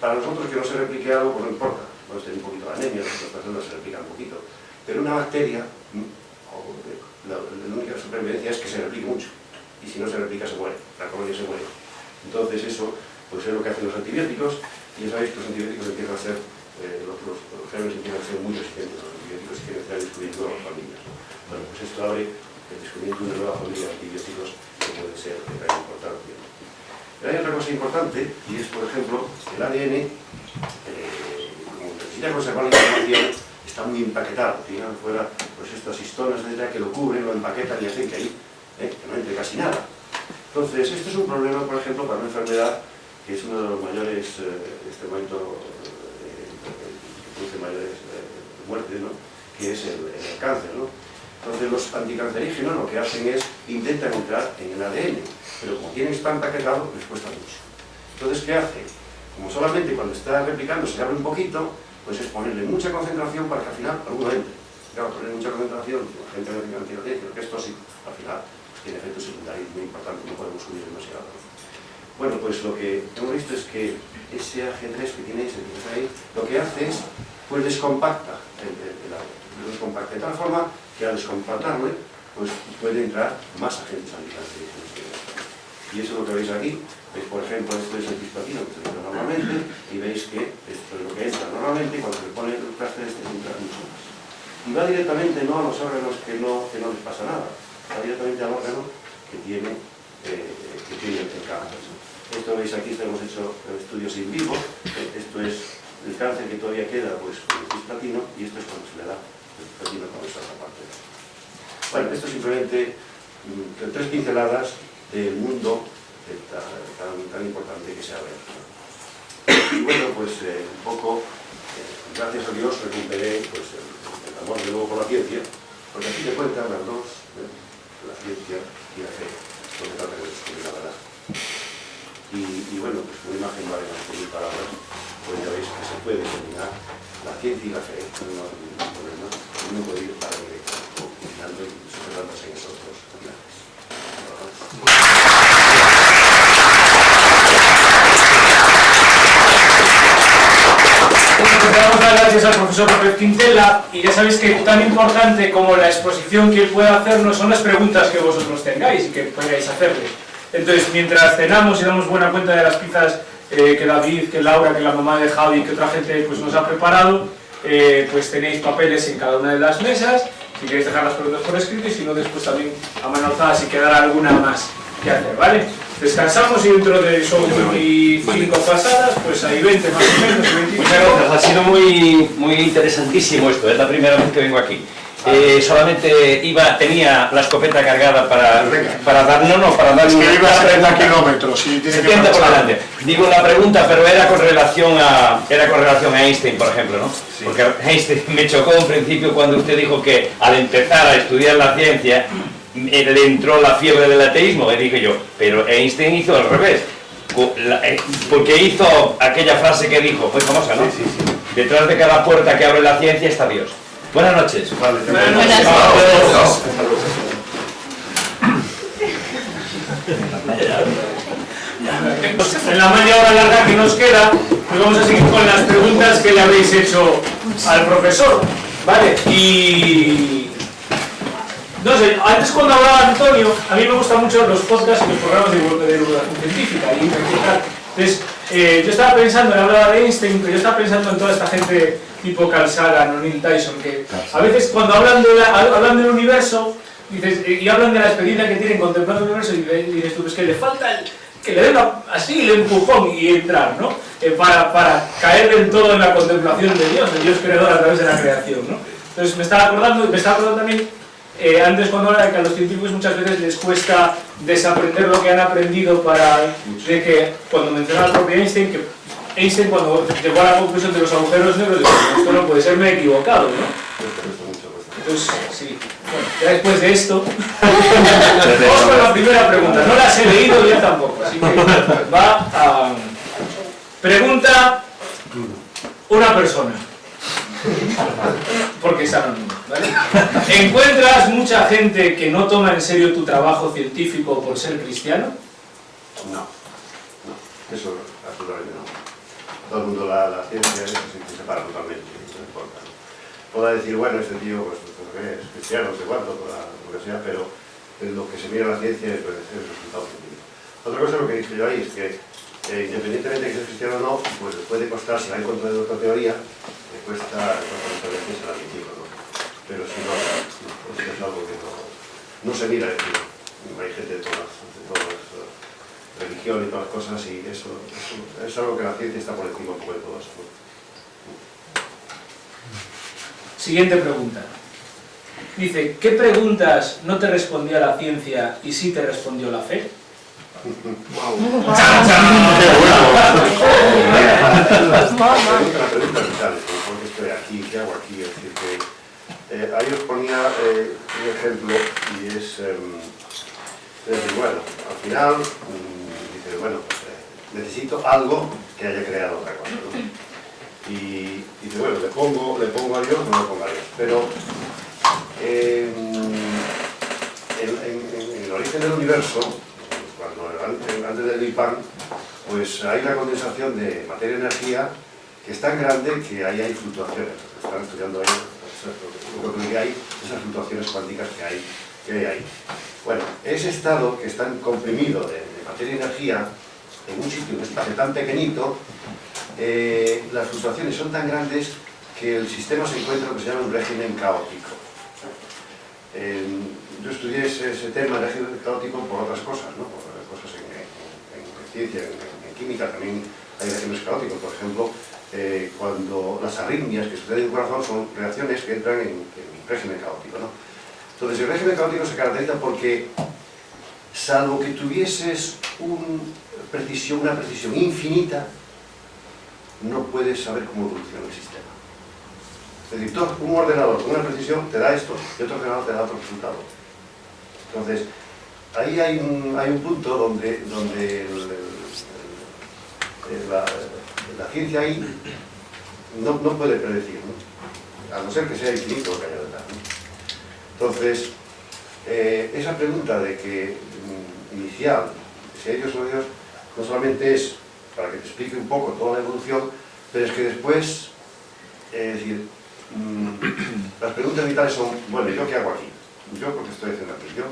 Para nosotros que no se replique algo, pues no importa. Podemos tener un poquito de anemia, las personas se replican un poquito. Pero una bacteria, la única supervivencia es que se replique mucho. Y si no se replica, se muere. La colonia se muere. Entonces eso, pues es lo que hacen los antibióticos. Y ya sabéis que los antibióticos empiezan a ser, los gérmenes empiezan a ser muy resistentes a los antibióticos y que empiezan a descubrir nuevas familias. Bueno, pues esto abre el descubrimiento de una nueva familia de antibióticos que puede ser de gran importancia. Pero hay otra cosa importante, y es, por ejemplo, el ADN, como necesita conservar la información, está muy empaquetado. Tienen fuera pues, estas histonas que lo cubren, lo empaquetan y hacen que ahí que no entre casi nada. Entonces, esto es un problema, por ejemplo, para una enfermedad que es uno de los mayores, en este momento, que produce mayores muertes, ¿no? Que es el cáncer, ¿no? Entonces, los anticancerígenos lo que hacen es, intentan entrar en el ADN, pero como tienen tan empaquetado, les cuesta mucho. Entonces, ¿qué hace? Como solamente cuando está replicando se abre un poquito, pues es ponerle mucha concentración para que al final alguno entre. Claro, poner mucha concentración, la gente dice que es tóxico, al final pues, tiene efectos secundarios muy importantes, no podemos subir demasiado. Bueno, pues lo que hemos visto es que ese AG3 que tenéis ahí, lo que hace es, pues descompacta el ADN. Lo descompacta de tal forma que al descompactarle, pues puede entrar más agentes anticancerígenos. Y eso es lo que veis aquí. Veis, por ejemplo, esto es el cisplatino que se entra normalmente, y veis que esto es lo que entra normalmente, y cuando se pone el clúster este entra mucho más. Y va directamente no a los órganos que no les pasa nada, va directamente al órgano que tiene el cáncer. Esto veis aquí, hemos hecho estudios in vivo, esto es el cáncer que todavía queda pues, con el cisplatino, y esto es cuando se le da el cisplatino con esta otra parte. Bueno, esto es simplemente 3 pinceladas del mundo tan importante que se abre. Y bueno, pues un poco, gracias a Dios, recuperé pues, el amor de nuevo por la ciencia, porque aquí te cuentan las dos, la ciencia y la fe, porque trata de descubrir la verdad. Y bueno, pues una imagen vale más que 1000 palabras, pues ya veis que se puede combinar la ciencia y la fe, no hay ningún problema, uno puede ir para directo, combinando y superándose en esos dos pilares. Damos las gracias al profesor López Quintela, y ya sabéis que tan importante como la exposición que él pueda hacernos son las preguntas que vosotros tengáis y que podáis hacerle. Entonces, mientras cenamos y damos buena cuenta de las pizzas que David, que Laura, que la mamá de Javi, que otra gente pues, nos ha preparado, pues tenéis papeles en cada una de las mesas, si queréis dejar las preguntas por escrito, y si no, después también a mano alzada si quedara alguna más que hacer, ¿vale? Descansamos y dentro de son 25 pasadas, pues hay 20 más o menos, 25. Muchas gracias, ha sido muy interesantísimo esto, es la primera vez que vengo aquí. Solamente tenía la escopeta cargada para dar, para dar... Es que iba a 30 kilómetros y tiene 70 por delante. Digo la pregunta, pero era con relación a Einstein, por ejemplo, ¿no? Sí. Porque Einstein me chocó en principio cuando usted dijo que al empezar a estudiar la ciencia le entró la fiebre del ateísmo, y dije yo, pero Einstein hizo al revés, porque hizo aquella frase que dijo, muy famosa, ¿no? Sí. Detrás de cada puerta que abre la ciencia está Dios. Buenas noches. Vale, Buenas noches. En la media hora larga que nos queda, pues vamos a seguir con las preguntas que le habéis hecho al profesor, ¿vale? Y No sé, antes cuando hablaba Antonio, a mí me gustan mucho los podcasts y los programas de divulgación científica. Entonces, yo estaba pensando, él hablaba de Einstein, pero yo estaba pensando en toda esta gente tipo Carl Sagan o Neil Tyson, que a veces cuando hablan del universo, dices, y hablan de la experiencia que tienen contemplando el universo, y dices tú, pues que le falta que le den así el empujón y entrar, ¿no? Para caer del todo en la contemplación de Dios, el Dios creador a través de la creación, ¿no? Entonces me estaba acordando también, antes cuando hablaba de que a los científicos muchas veces les cuesta desaprender lo que han aprendido de que cuando mencionaba al propio Einstein, que Einstein cuando llegó a la conclusión de los agujeros negros, dijo, esto no puede ser, me he equivocado, ¿no? Entonces, sí, bueno, ya después de esto, vamos con la primera pregunta. No las he leído yo tampoco, así que va a... Pregunta una persona, porque es anónimo, ¿vale? ¿Encuentras mucha gente que no toma en serio tu trabajo científico por ser cristiano? No, eso absolutamente no. Todo el mundo la ciencia se separa totalmente, no importa. Podrá decir, bueno, este tío pues, es cristiano, no sé cuánto, lo que sea, pero lo que se mira en la ciencia es el resultado científico. Otra cosa, lo que he dicho yo ahí, es que independientemente de que sea cristiano o no, pues puede costar, si va en contra de otra teoría, le cuesta muchas veces el admitido, ¿no? Pero si no, es algo que no se mira, es decir, hay gente de todas religión y todas las cosas, y eso es algo que la ciencia está por encima un poco de todo eso, ¿no? Siguiente pregunta. Dice, ¿qué preguntas no te respondía la ciencia y sí te respondió la fe? ¡Chan, chan! La pregunta vital es ¿por qué estoy aquí? ¿Qué hago aquí? Es decir, que ahí os ponía un ejemplo y es decir, bueno, al final dice, bueno, pues, necesito algo que haya creado otra cosa, ¿no? Y dice, bueno, le pongo a Dios, no le pongo a Dios, pero en el origen del universo, antes del Big Bang, pues hay una condensación de materia-energía que es tan grande que ahí hay fluctuaciones. Están estudiando ahí lo que hay, esas fluctuaciones cuánticas que hay ahí. Bueno, ese estado que está comprimido de materia-energía en un sitio, en un espacio tan pequeñito, las fluctuaciones son tan grandes que el sistema se encuentra en lo que se llama un régimen caótico. Yo estudié ese tema, el régimen caótico, por otras cosas, ¿no? Por cosas en ciencia, en química también hay regímenes caóticos. Por ejemplo, cuando las arritmias que suceden en el corazón son reacciones que entran en régimen caótico, ¿no? Entonces, el régimen caótico se caracteriza porque, salvo que tuvieses una precisión infinita, no puedes saber cómo evoluciona el sistema. Es decir, un ordenador con una precisión te da esto y otro ordenador te da otro resultado. Entonces, ahí hay un punto donde la ciencia ahí no puede predecir, ¿no? A no ser que sea infinito lo que haya detrás, ¿no? Entonces, esa pregunta de que inicial, si hay Dios o no Dios, no solamente es para que te explique un poco toda la evolución, pero es que después, es decir, las preguntas vitales son, bueno, ¿yo qué hago aquí? ¿Yo por qué estoy haciendo aquí? ¿Yo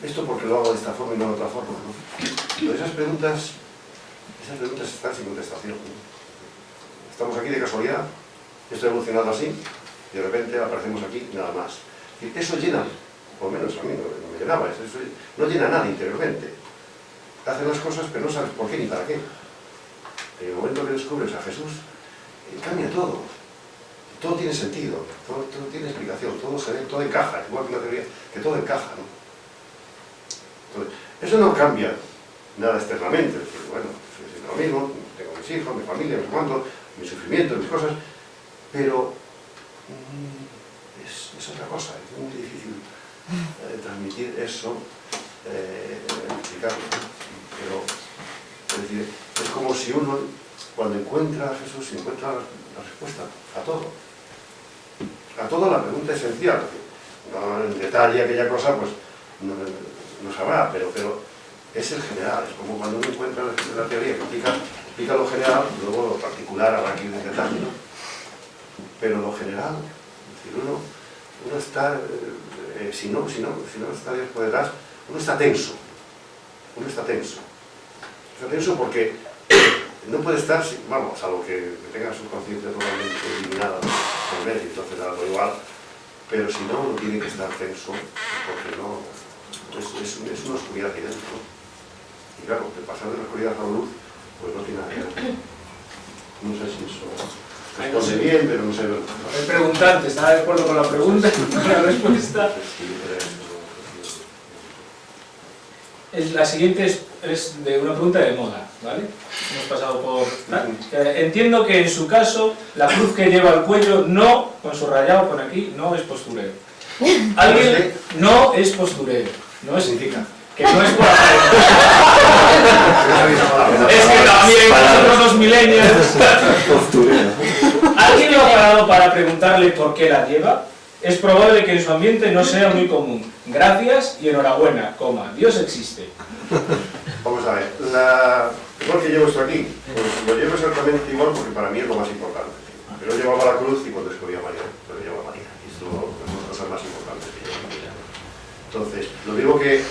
esto porque lo hago de esta forma y no de otra forma, ¿no? Pero esas preguntas están sin contestación, ¿no? Estamos aquí de casualidad, esto ha evolucionado así, y de repente aparecemos aquí nada más. Eso llena, por lo menos a mí no me llenaba, eso no llena nada interiormente. Hacen las cosas pero no sabes por qué ni para qué. En el momento que descubres a Jesús, cambia todo. Todo tiene sentido, todo tiene explicación, todo encaja, igual que una teoría, que todo encaja, ¿no? Entonces, eso no cambia nada externamente, es decir, bueno, es lo mismo, tengo mis hijos, mi familia, mis cuantos, mis sufrimientos, mis cosas, pero es otra cosa, es muy difícil transmitir eso, explicarlo, ¿no? Pero, es decir, es como si uno, cuando encuentra a Jesús, encuentra la respuesta a todo. A toda la pregunta esencial. No en detalle aquella cosa, pues no sabrá, pero es el general. Es como cuando uno encuentra la teoría que explica lo general, luego lo particular habrá que ir en detalle, ¿no? Pero lo general, es decir, uno uno está, si no está Dios por detrás, uno está tenso. Uno está tenso. Está tenso porque no puede estar, vamos, salvo que tenga su conciencia totalmente eliminada por medio, entonces da algo igual, pero si no, uno tiene que estar tenso porque no, es una oscuridad ahí dentro. Y claro, de pasar de la oscuridad a la luz, pues no tiene nada que ver. No sé si eso responde bien, pero no sé. El preguntante está de acuerdo con la pregunta y con la respuesta. La siguiente es de una pregunta de moda, ¿vale? Hemos pasado por... Entiendo que en su caso, la cruz que lleva al cuello no, con su rayado por aquí, no es postureo. Alguien no es postureo. No es significa. Que no es por aparentar. Es que también nosotros los millennials. ¿Alguien lo ha parado para preguntarle por qué la lleva? Es probable que en su ambiente no sea muy común. Gracias y enhorabuena, Dios existe. Vamos a ver, igual que llevo esto aquí, pues lo llevo exactamente igual porque para mí es lo más importante. Yo llevaba la cruz y cuando descubrí a María, lo llevo a María. Y esto es una de las cosas más importantes que llevo a María. Entonces, lo mismo que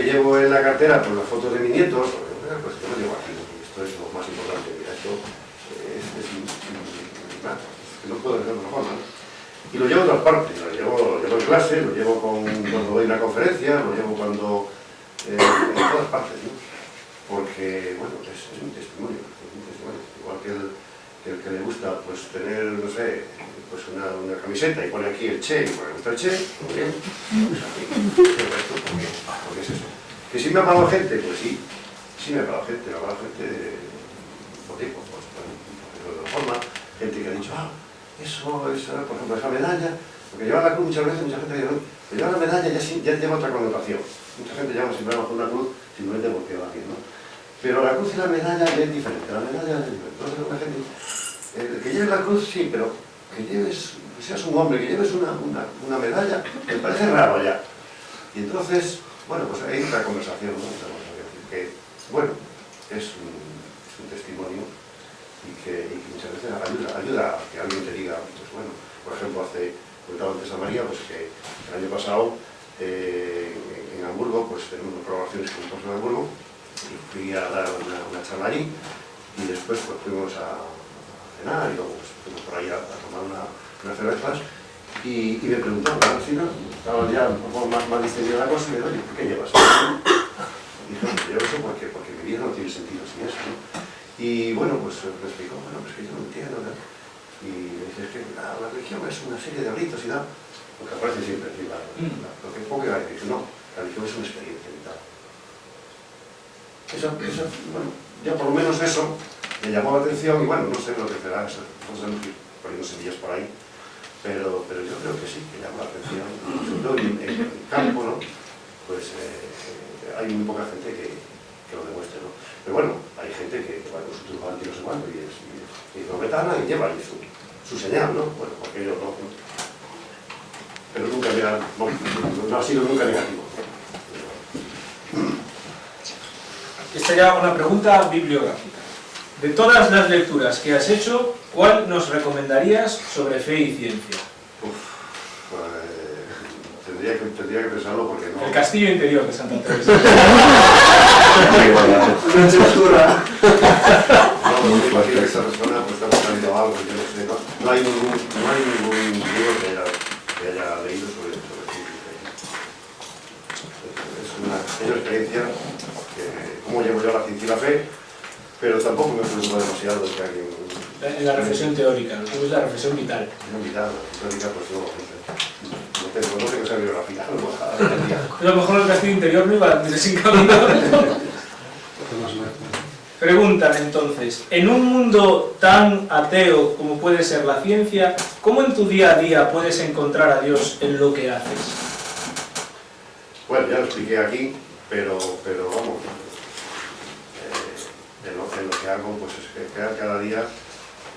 llevo en la cartera con las fotos de mis nietos, pues yo lo llevo aquí. Y esto es lo más importante. Mira, esto que no puedo decirlo de otra forma. Y lo llevo en todas partes, lo llevo en clase, lo llevo cuando doy una conferencia, lo llevo cuando... en todas partes, ¿no? Porque, bueno, es un testimonio, igual que el que le gusta, pues, tener, no sé, pues una camiseta y pone aquí el Che, y pone gusta el Che, muy bien, pues aquí, porque es eso. Que si me ha parado gente, pues sí me ha parado gente, por tipo, pues, de otra forma, gente que ha dicho, eso, por ejemplo, esa medalla, porque lleva la cruz muchas veces, mucha gente dice, pero lleva la medalla ya lleva otra connotación. Mucha gente llama siempre a una cruz simplemente porque va aquí, ¿no? Pero la cruz y la medalla ya es diferente, la medalla es diferente. Entonces la gente, que lleves la cruz, sí, pero que seas un hombre, que lleves una medalla, me parece raro ya. Y entonces, bueno, pues hay otra conversación, ¿no? Que, bueno, es un testimonio y que muchas veces ayuda a que alguien te diga, pues bueno, por ejemplo, comentaba antes a María, pues que el año pasado en Hamburgo, pues tenemos colaboraciones con un profesor de Hamburgo y fui a dar una charla allí y después pues fuimos a cenar y luego pues, fuimos por ahí a tomar unas cervezas y me preguntaron, si no, estaba ya un poco más distendida la cosa y me dijo, oye, ¿por qué llevas eso? Y dije, llevo eso porque mi vida no tiene sentido sin eso, ¿no? Y bueno, pues me explicó, bueno, pues que yo no entiendo, ¿no? Y me dice, es que la religión es una serie de ritos y tal, lo que aparece siempre, ¿sí? Lo que poco iba a decir, no, la religión es una experiencia vital. Eso, bueno, ya por lo menos eso me llamó la atención y bueno, no sé lo que será, entonces hemos ido poniendo semillas por ahí, pero yo creo que sí, que llama la atención, sobre todo en el campo, ¿no? Pues hay muy poca gente que lo demuestre, ¿no? Pero bueno, hay gente que va con su turbante y no sé cuánto y es tibetana y lleva ahí su señal, ¿no? Bueno, porque yo no. Pero nunca no ha sido nunca negativo. Esta ya una pregunta bibliográfica. De todas las lecturas que has hecho, ¿cuál nos recomendarías sobre fe y ciencia? Tendría que pensarlo porque no... El castillo interior de Santa Teresa. Una censura. No, me imagino que esta persona pues, está buscando algo, yo no sé, no hay ningún libro que haya leído sobre ciencia. Es una experiencia que, como llevo yo la ciencia y la fe, pero tampoco me preocupa demasiado que alguien... En la reflexión teórica, ¿no? Es la reflexión vital. No vital, la teórica pues no sé. No tengo esa biografía. A lo mejor el castillo interior no iba desencaminado. Preguntan entonces, en un mundo tan ateo como puede ser la ciencia, ¿cómo en tu día a día puedes encontrar a Dios en lo que haces? Bueno, ya lo expliqué aquí, pero vamos, en lo que hago, pues es que cada día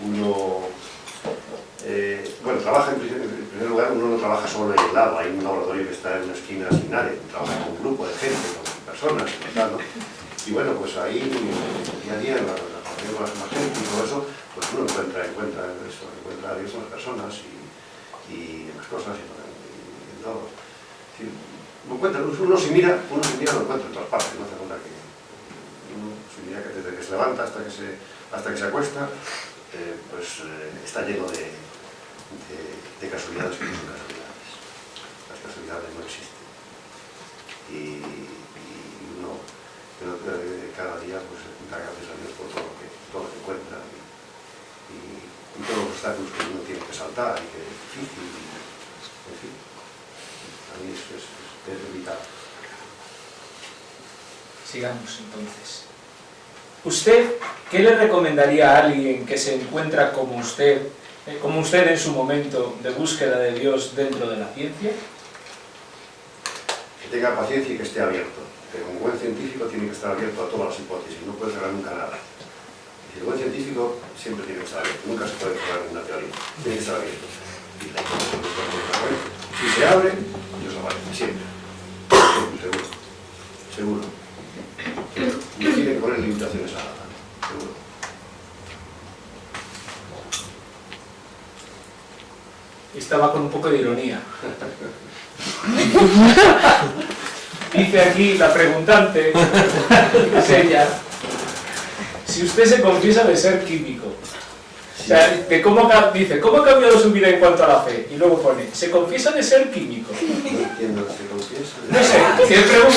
uno, bueno, trabaja en primer lugar, uno no trabaja solo en el lado, hay un laboratorio que está en una esquina sin nadie, trabaja con un grupo de gente, con personas, ¿no? Y bueno, pues ahí, día a día, en la relación con la gente y todo eso, pues uno encuentra a Dios en las personas y en las cosas, y No, sí, uno se mira lo encuentra en todas partes, no hace falta que uno se mira que desde que se levanta hasta que se acuesta, está lleno de casualidades que no son casualidades. Las casualidades no existen. Y uno cada día pues da gracias a Dios por todo lo que encuentra y todos los obstáculos que uno tiene que saltar y que es difícil. En fin, a mí eso es vital. Sigamos entonces. ¿Usted qué le recomendaría a alguien que se encuentra como usted en su momento de búsqueda de Dios dentro de la ciencia? Que tenga paciencia y que esté abierto. Que como buen científico tiene que estar abierto a todas las hipótesis, no puede cerrar nunca nada. Y el buen científico siempre tiene que estar abierto, nunca se puede cerrar ninguna teoría, tiene que estar abierto. Y la hipótesis, si se abre, Dios aparece, siempre. Seguro. No tiene que poner limitaciones a nada, seguro. Estaba con un poco de ironía. Dice aquí la preguntante, es ella, si usted se confiesa de ser químico. O sea, dice, ¿cómo ha cambiado su vida en cuanto a la fe? Y luego pone, ¿se confiesa de ser químico? No entiendo, ¿se confiesa? No sé, si le pregunto...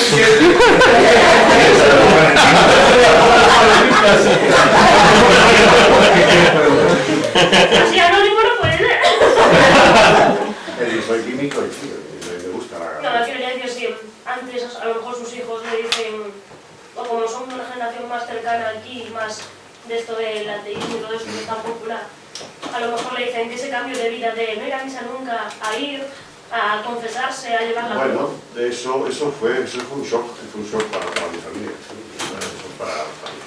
Así anónimo no puede ser. Soy químico y sí, me gusta la... No, quiero decir, si antes a lo mejor sus hijos le dicen, o como son una generación más cercana aquí, más de esto del ateísmo y todo eso que es tan popular, a lo mejor le dicen que ese cambio de vida de no ir a misa nunca, a ir, a confesarse, a llevar la Bueno, eso fue un shock para mi familia. ¿Sí? Eso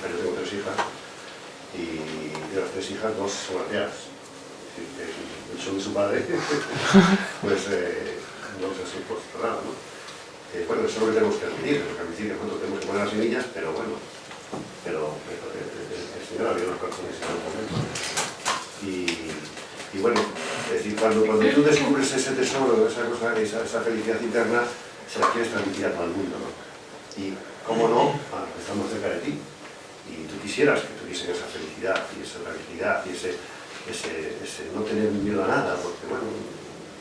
yo tengo 3 hijas y de las 3 hijas 2 son ateas. El show de su padre, pues no se supo nada, ¿no? Bueno, eso es lo que tenemos que admitir que nosotros tenemos que poner las semillas, pero bueno, el Señor abrió los corazones en algún momento. Y bueno, es decir, cuando tú descubres ese tesoro, esa felicidad interna, se la quieres transmitir a todo el mundo, ¿no? Y, cómo no, estamos cerca de ti. Y tú quisieras que tuviesen esa felicidad y esa tranquilidad y ese no tener miedo a nada, porque bueno,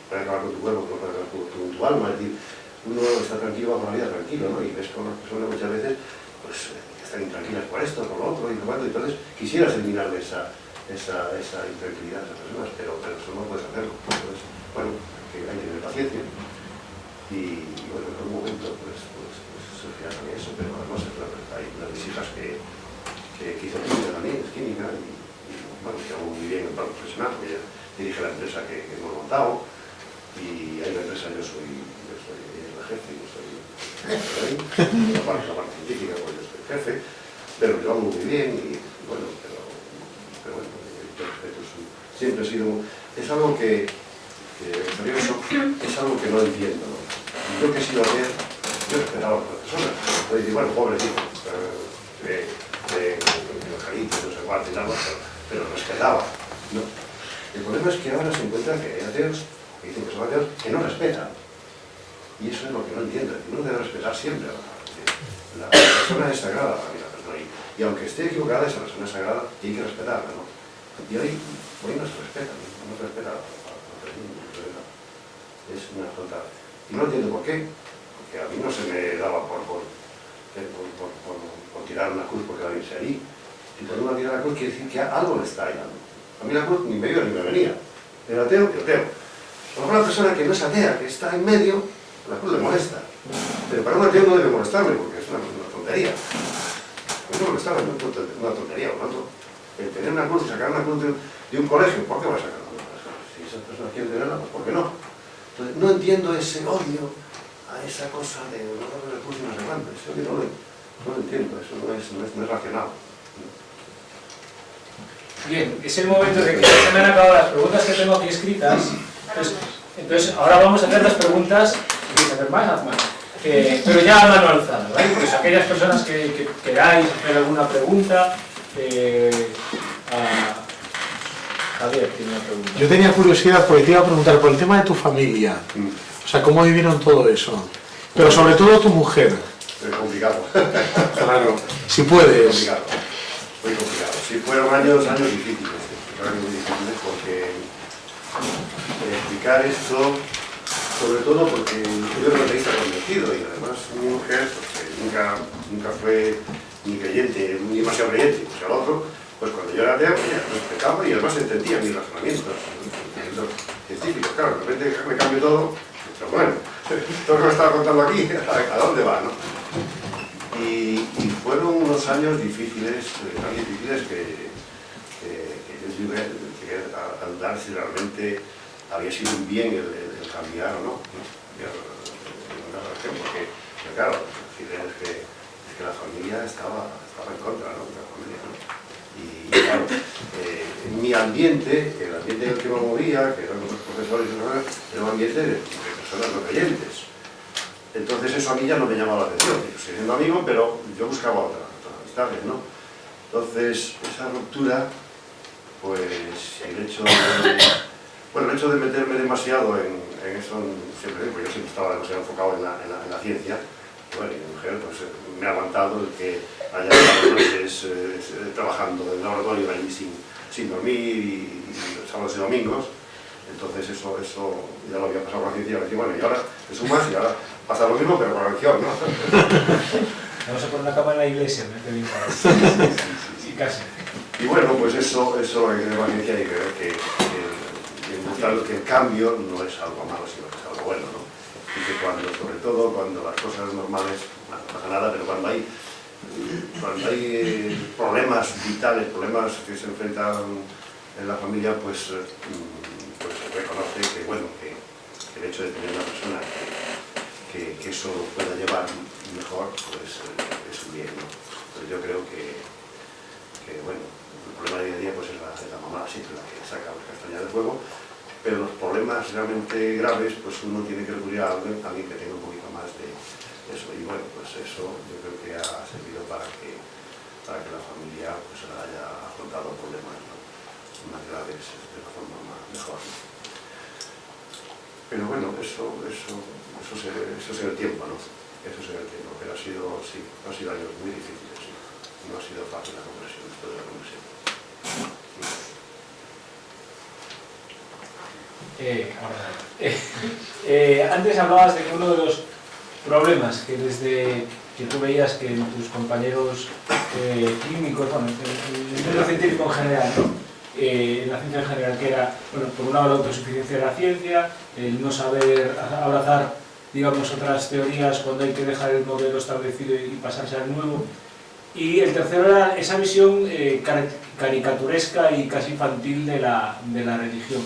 puede acabar con tu cuerpo, pero puede acabar con tu alma, es decir, uno está tranquilo bajo la vida tranquilo, ¿no? Y ves con las personas muchas veces, pues, están intranquilas por esto, por lo otro, y lo otro, entonces quisieras eliminarle esa intranquilidad a esas personas, pero eso no puedes hacerlo. Entonces, bueno, hay que tener paciencia, y bueno, en algún momento, pues surgirá también eso, pero además hay una de mis hijas que hizo química también, es química, y bueno, que hago muy bien en el plano profesional, porque ella dirige la empresa que hemos montado, y hay una empresa, yo soy el jefe, yo soy la parte científica, pues yo soy el jefe, pero lo llevamos muy bien, y bueno, pero bueno, siempre ha sido, es algo que es algo que no entiendo, ¿no? Yo que he sido ayer, yo respetaba a otras personas, puedo decir, bueno, pobrecito, los caritos, no sé cuánto y tal, pero respetaba, ¿no? El problema es que ahora se encuentran que hay ateos, que dicen que son ateos, que no respetan. Y eso es lo que no entiendo, que uno debe respetar siempre. La persona es sagrada para mí, la persona. Y aunque esté equivocada, esa persona es sagrada y hay que respetarla, ¿no? Y hoy no se respeta, no se respeta a la es una falta. Y no entiendo por qué, porque a mí no se me daba por tirar una cruz porque la Virgen allí. Si cuando uno tira la cruz quiere decir que algo le está ayudando. A mí la cruz ni me iba ni me venía. El ateo, el ateo. A lo mejor una persona que no es atea, que está en medio, la cruz le molesta. Pero para un ateo no debe molestarle, porque es una tontería. No debe molestarle, es una tontería. Por lo tanto, el tener una cruz y sacar una cruz de un colegio, ¿por qué va a sacar una cruz? Si esa persona quiere tenerla, pues ¿por qué no? Entonces, no entiendo ese odio a esa cosa de no darle la cruz y no se levanta. Eso no lo entiendo, eso no es racional. Bien, es el momento de que se me han acabado las preguntas que tengo aquí escritas. Entonces ahora vamos a hacer las preguntas, y hacer más, haz más. Pero ya a mano alzada, ¿vale? Pues aquellas personas que queráis hacer alguna pregunta, Javier tiene una pregunta. Yo tenía curiosidad porque te iba a preguntar por el tema de tu familia. O sea, ¿cómo vivieron todo eso? Pero sobre todo tu mujer. Es complicado. Claro, si Muy puedes. complicado. Muy complicado. Sí, fueron años difíciles. Fueron años muy difíciles porque explicar esto, sobre todo porque yo era un ateísta convencido y además mi mujer, porque nunca fue ni creyente, ni demasiado creyente, pues al otro, pues cuando yo era ateo, ella lo explicaba y además entendía mis razonamientos científicos. Claro, de repente me cambio todo, pero bueno, todo lo que me estaba contando aquí, ¿a dónde va, no? Y fueron unos años difíciles, que yo tuve que dudar si realmente había sido un bien el cambiar o no. Porque claro, es que la familia estaba en contra, ¿no? De la familia, ¿no? Y claro, mi ambiente, el ambiente en el que me movía, que eran los profesores, era un ambiente de personas no creyentes. Entonces eso a mí ya no me llamaba la atención. Yo seguí siendo amigo, pero yo buscaba otras amistades, ¿no? Entonces, esa ruptura, pues el hecho de meterme demasiado en eso, siempre, porque yo siempre estaba demasiado enfocado en la ciencia, bueno, y mi mujer pues, me ha aguantado el que haya estado noches trabajando en el laboratorio allí sin dormir y sábados y domingos. Entonces eso ya lo había pasado con la ciencia y decía, bueno, y ahora te sumas y ahora pasa lo mismo, pero con la religión, ¿no? Vamos a poner una cama en la iglesia, ¿no? Sí, casi. Y bueno, pues eso hay que tener paciencia y creo que el cambio no es algo malo, sino que es algo bueno, ¿no? Y que sobre todo cuando las cosas normales, bueno, no pasa nada, pero cuando hay problemas vitales, problemas que se enfrentan en la familia, pues se reconoce que, bueno, que el hecho de tener una persona que eso lo pueda llevar mejor, pues es un bien, ¿no? Entonces yo creo que bueno, el problema de día a día pues es la mamá, sí, la que saca las castañas del fuego, pero los problemas realmente graves, pues uno tiene que recurrir a alguien que tenga un poquito más de eso. Y bueno, pues eso yo creo que ha servido para que la familia pues haya afrontado problemas, ¿no? Más graves de la forma mejor, ¿no? Pero bueno, eso será el tiempo, ¿no? Eso será el tiempo, pero han sido años muy difíciles, ¿sí? No ha sido fácil la conversión, después de la conversión. Antes hablabas de que uno de los problemas que desde que tú veías que tus compañeros químicos, bueno, en el mundo científico en general, ¿no? En la ciencia en general, que era, bueno, por un lado la autosuficiencia de la ciencia, el no saber abrazar, digamos, otras teorías cuando hay que dejar el modelo establecido y pasarse al nuevo. Y el tercero era esa visión caricaturesca y casi infantil de la religión.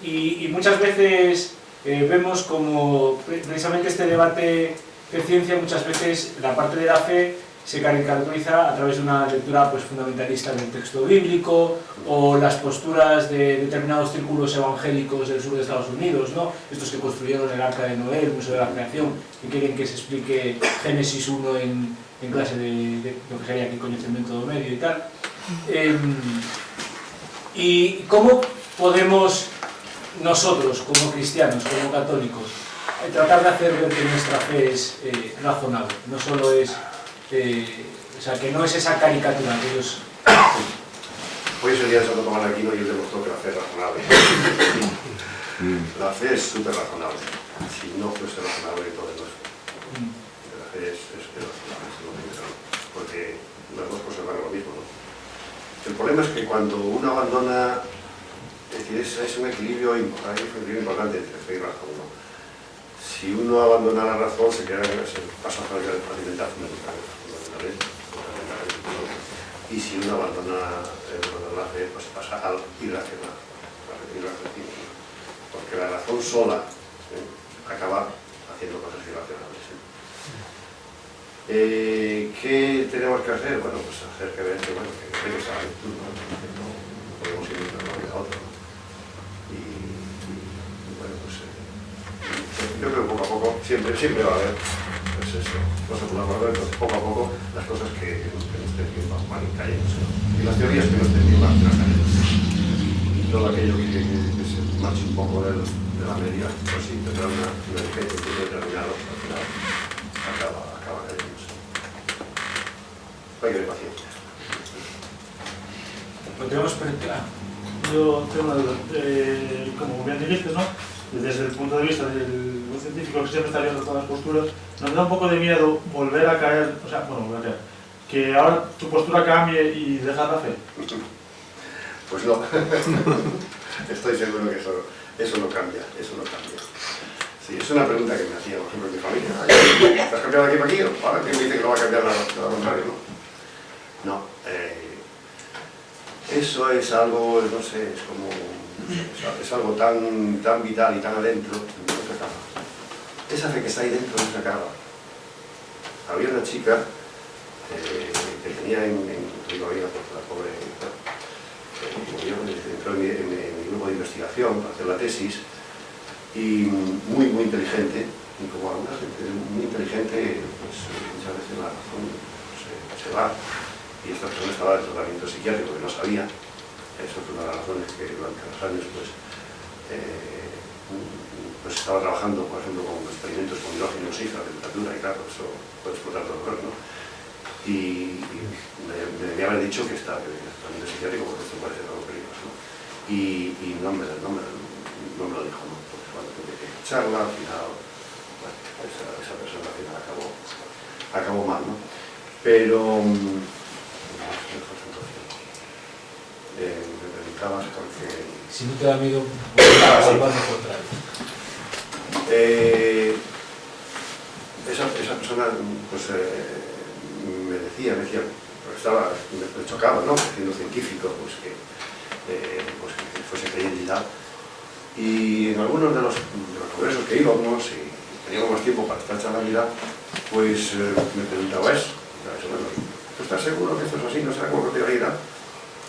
Y muchas veces vemos como precisamente este debate de ciencia, muchas veces la parte de la fe se caricaturiza a través de una lectura pues, fundamentalista del texto bíblico o las posturas de determinados círculos evangélicos del sur de Estados Unidos, ¿no? Estos que construyeron el Arca de Noé, el Museo de la Creación, que quieren que se explique Génesis 1 en clase de lo que sería aquí conocimiento medio y tal. ¿Y cómo podemos nosotros, como cristianos, como católicos, tratar de hacer ver que nuestra fe es razonable? No solo es... o sea, que no es esa caricatura que ellos... Hoy es el día de Santo Tomás de Aquino y él demostró que la fe es razonable. La fe es súper razonable. Si no fuese razonable, entonces no es fe. La fe es razonable, porque las dos cosas van a lo mismo, ¿no? El problema es que cuando uno abandona, es decir, es un equilibrio importante entre fe y razón, ¿no? Si uno abandona la razón, se pasa a alimentar fundamentalmente. Y si uno abandona la fe, pues pasa al irracional. Porque la razón sola acaba haciendo cosas irracionales. ¿Qué tenemos que hacer? Bueno, pues hacer que vean que esa actitud, ¿no? No podemos ir de una vida a otra, ¿no? Y bueno, pues yo creo que poco a poco siempre va a haber pues eso, cosas colaboradoras, entonces poco a poco las cosas que nos estén bien van cayéndose, ¿no? Y las teorías que nos estén bien van cayéndose. Y todo aquello que se marche un poco del de la media, pues sí, tendrá una vigencia muy determinada, al final acaba cayéndose. Hay que tener paciencia. Lo tenemos yo tengo una duda. Como bien dijiste, ¿no? Desde el punto de vista del científico que siempre está viendo todas las posturas, nos da un poco de miedo volver a caer, o sea, bueno, volver a caer, que ahora tu postura cambie y dejar la fe. Pues no. Estoy seguro que eso no cambia, eso no cambia. Sí, es una pregunta que me hacía, por ejemplo, mi familia. ¿Te has cambiado de aquí para aquí? Ahora que me dice que lo va a cambiar la contrario, ¿no? No. Eso es algo, no sé, es algo tan vital y tan adentro, no se acaba. Esa fe que está ahí dentro no se acaba. Había una chica que tenía digo, la pobre, yo entró en mi grupo de investigación para hacer la tesis, y muy inteligente, y como alguna gente muy inteligente, pues muchas veces la razón se va. Y esta persona estaba en tratamiento psiquiátrico, que no sabía. Eso fue una de las razones que durante los años pues estaba trabajando, por ejemplo, con experimentos con hidrógeno, oxígeno, temperatura, y claro, eso puede explotar todo el cuerpo, ¿no? Y me debía haber dicho que está en tratamiento psiquiátrico, porque esto puede ser algo peligroso, ¿no? Y no me lo dijo, ¿no? Porque cuando tuve que charla, al final, bueno, esa persona al final acabó mal, ¿no? Pero me preguntabas por qué... Si no te da miedo, salvar de contrario. Esa persona pues, me decía, me chocaba, ¿no? Siendo científico, pues que fuese creyente y tal. Y en algunos de los congresos que íbamos, y teníamos más tiempo para estar charlando y tal, pues me preguntaba eso. ¿Tú estás seguro que esto es así? ¿No será como que te va a?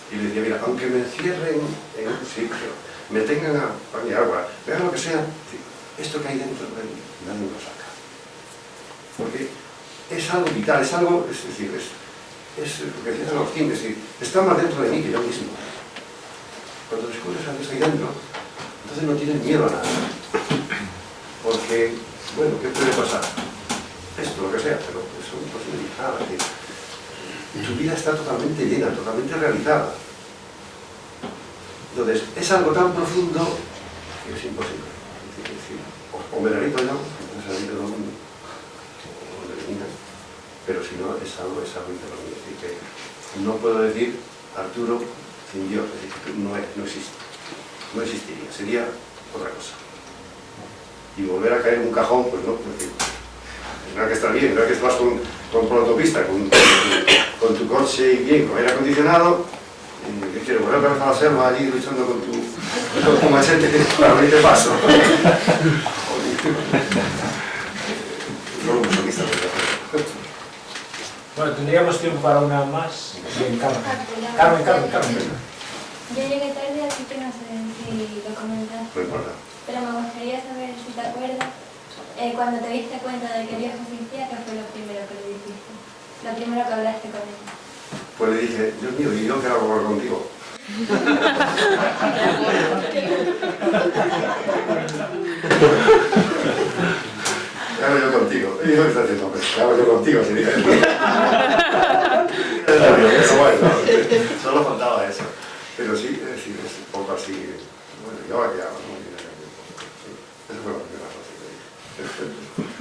Y le decía, mira, aunque me encierren en un sitio, me tengan a pan y agua, me hagan lo que sea, esto que hay dentro de mí, nadie me lo saca. Porque es algo vital, es algo, es decir, es lo que decían Agustín, es decir, está más dentro de mí que yo mismo. Cuando descubres algo que hay dentro, entonces no tienes miedo a nada. Porque, bueno, ¿qué puede pasar? Esto, lo que sea, pero eso no puede nada. Tu vida está totalmente llena, totalmente realizada. Entonces, es algo tan profundo que es imposible. O me derrito yo, o me derrito todo el mundo, o me eliminan, pero si no, es algo interno. Es decir, que no puedo decir Arturo sin Dios, es decir, no existe, no existiría, sería otra cosa. Y volver a caer en un cajón, pues no, es decir, tendrá que estar bien, tendrá que estar por la autopista, con tu coche y bien, con aire acondicionado, y ¿qué quiero? Volver a la selva allí luchando con tu machete para abrirte paso. Solo mucho vista. Bueno, tendríamos tiempo para una más. Bien, Carmen. Yo llegué tarde, así que no sé si lo comentaste. No importa. Pero me gustaría saber si te acuerdas, cuando te diste cuenta de que el viejo existía, ¿qué fue lo primero que le dijiste? Lo primero que hablaste con él. Pues le dije, Dios mío, ¿y yo qué hago contigo? ¿Qué hago yo contigo? Y yo me está diciendo, pues, ¿qué hago yo contigo? Si dije. Pero bueno, solo faltaba eso. Pero sí, es decir, es un poco así, bueno, ¿y ahora qué hago? ¿No? Eso fue la primera frase que dije.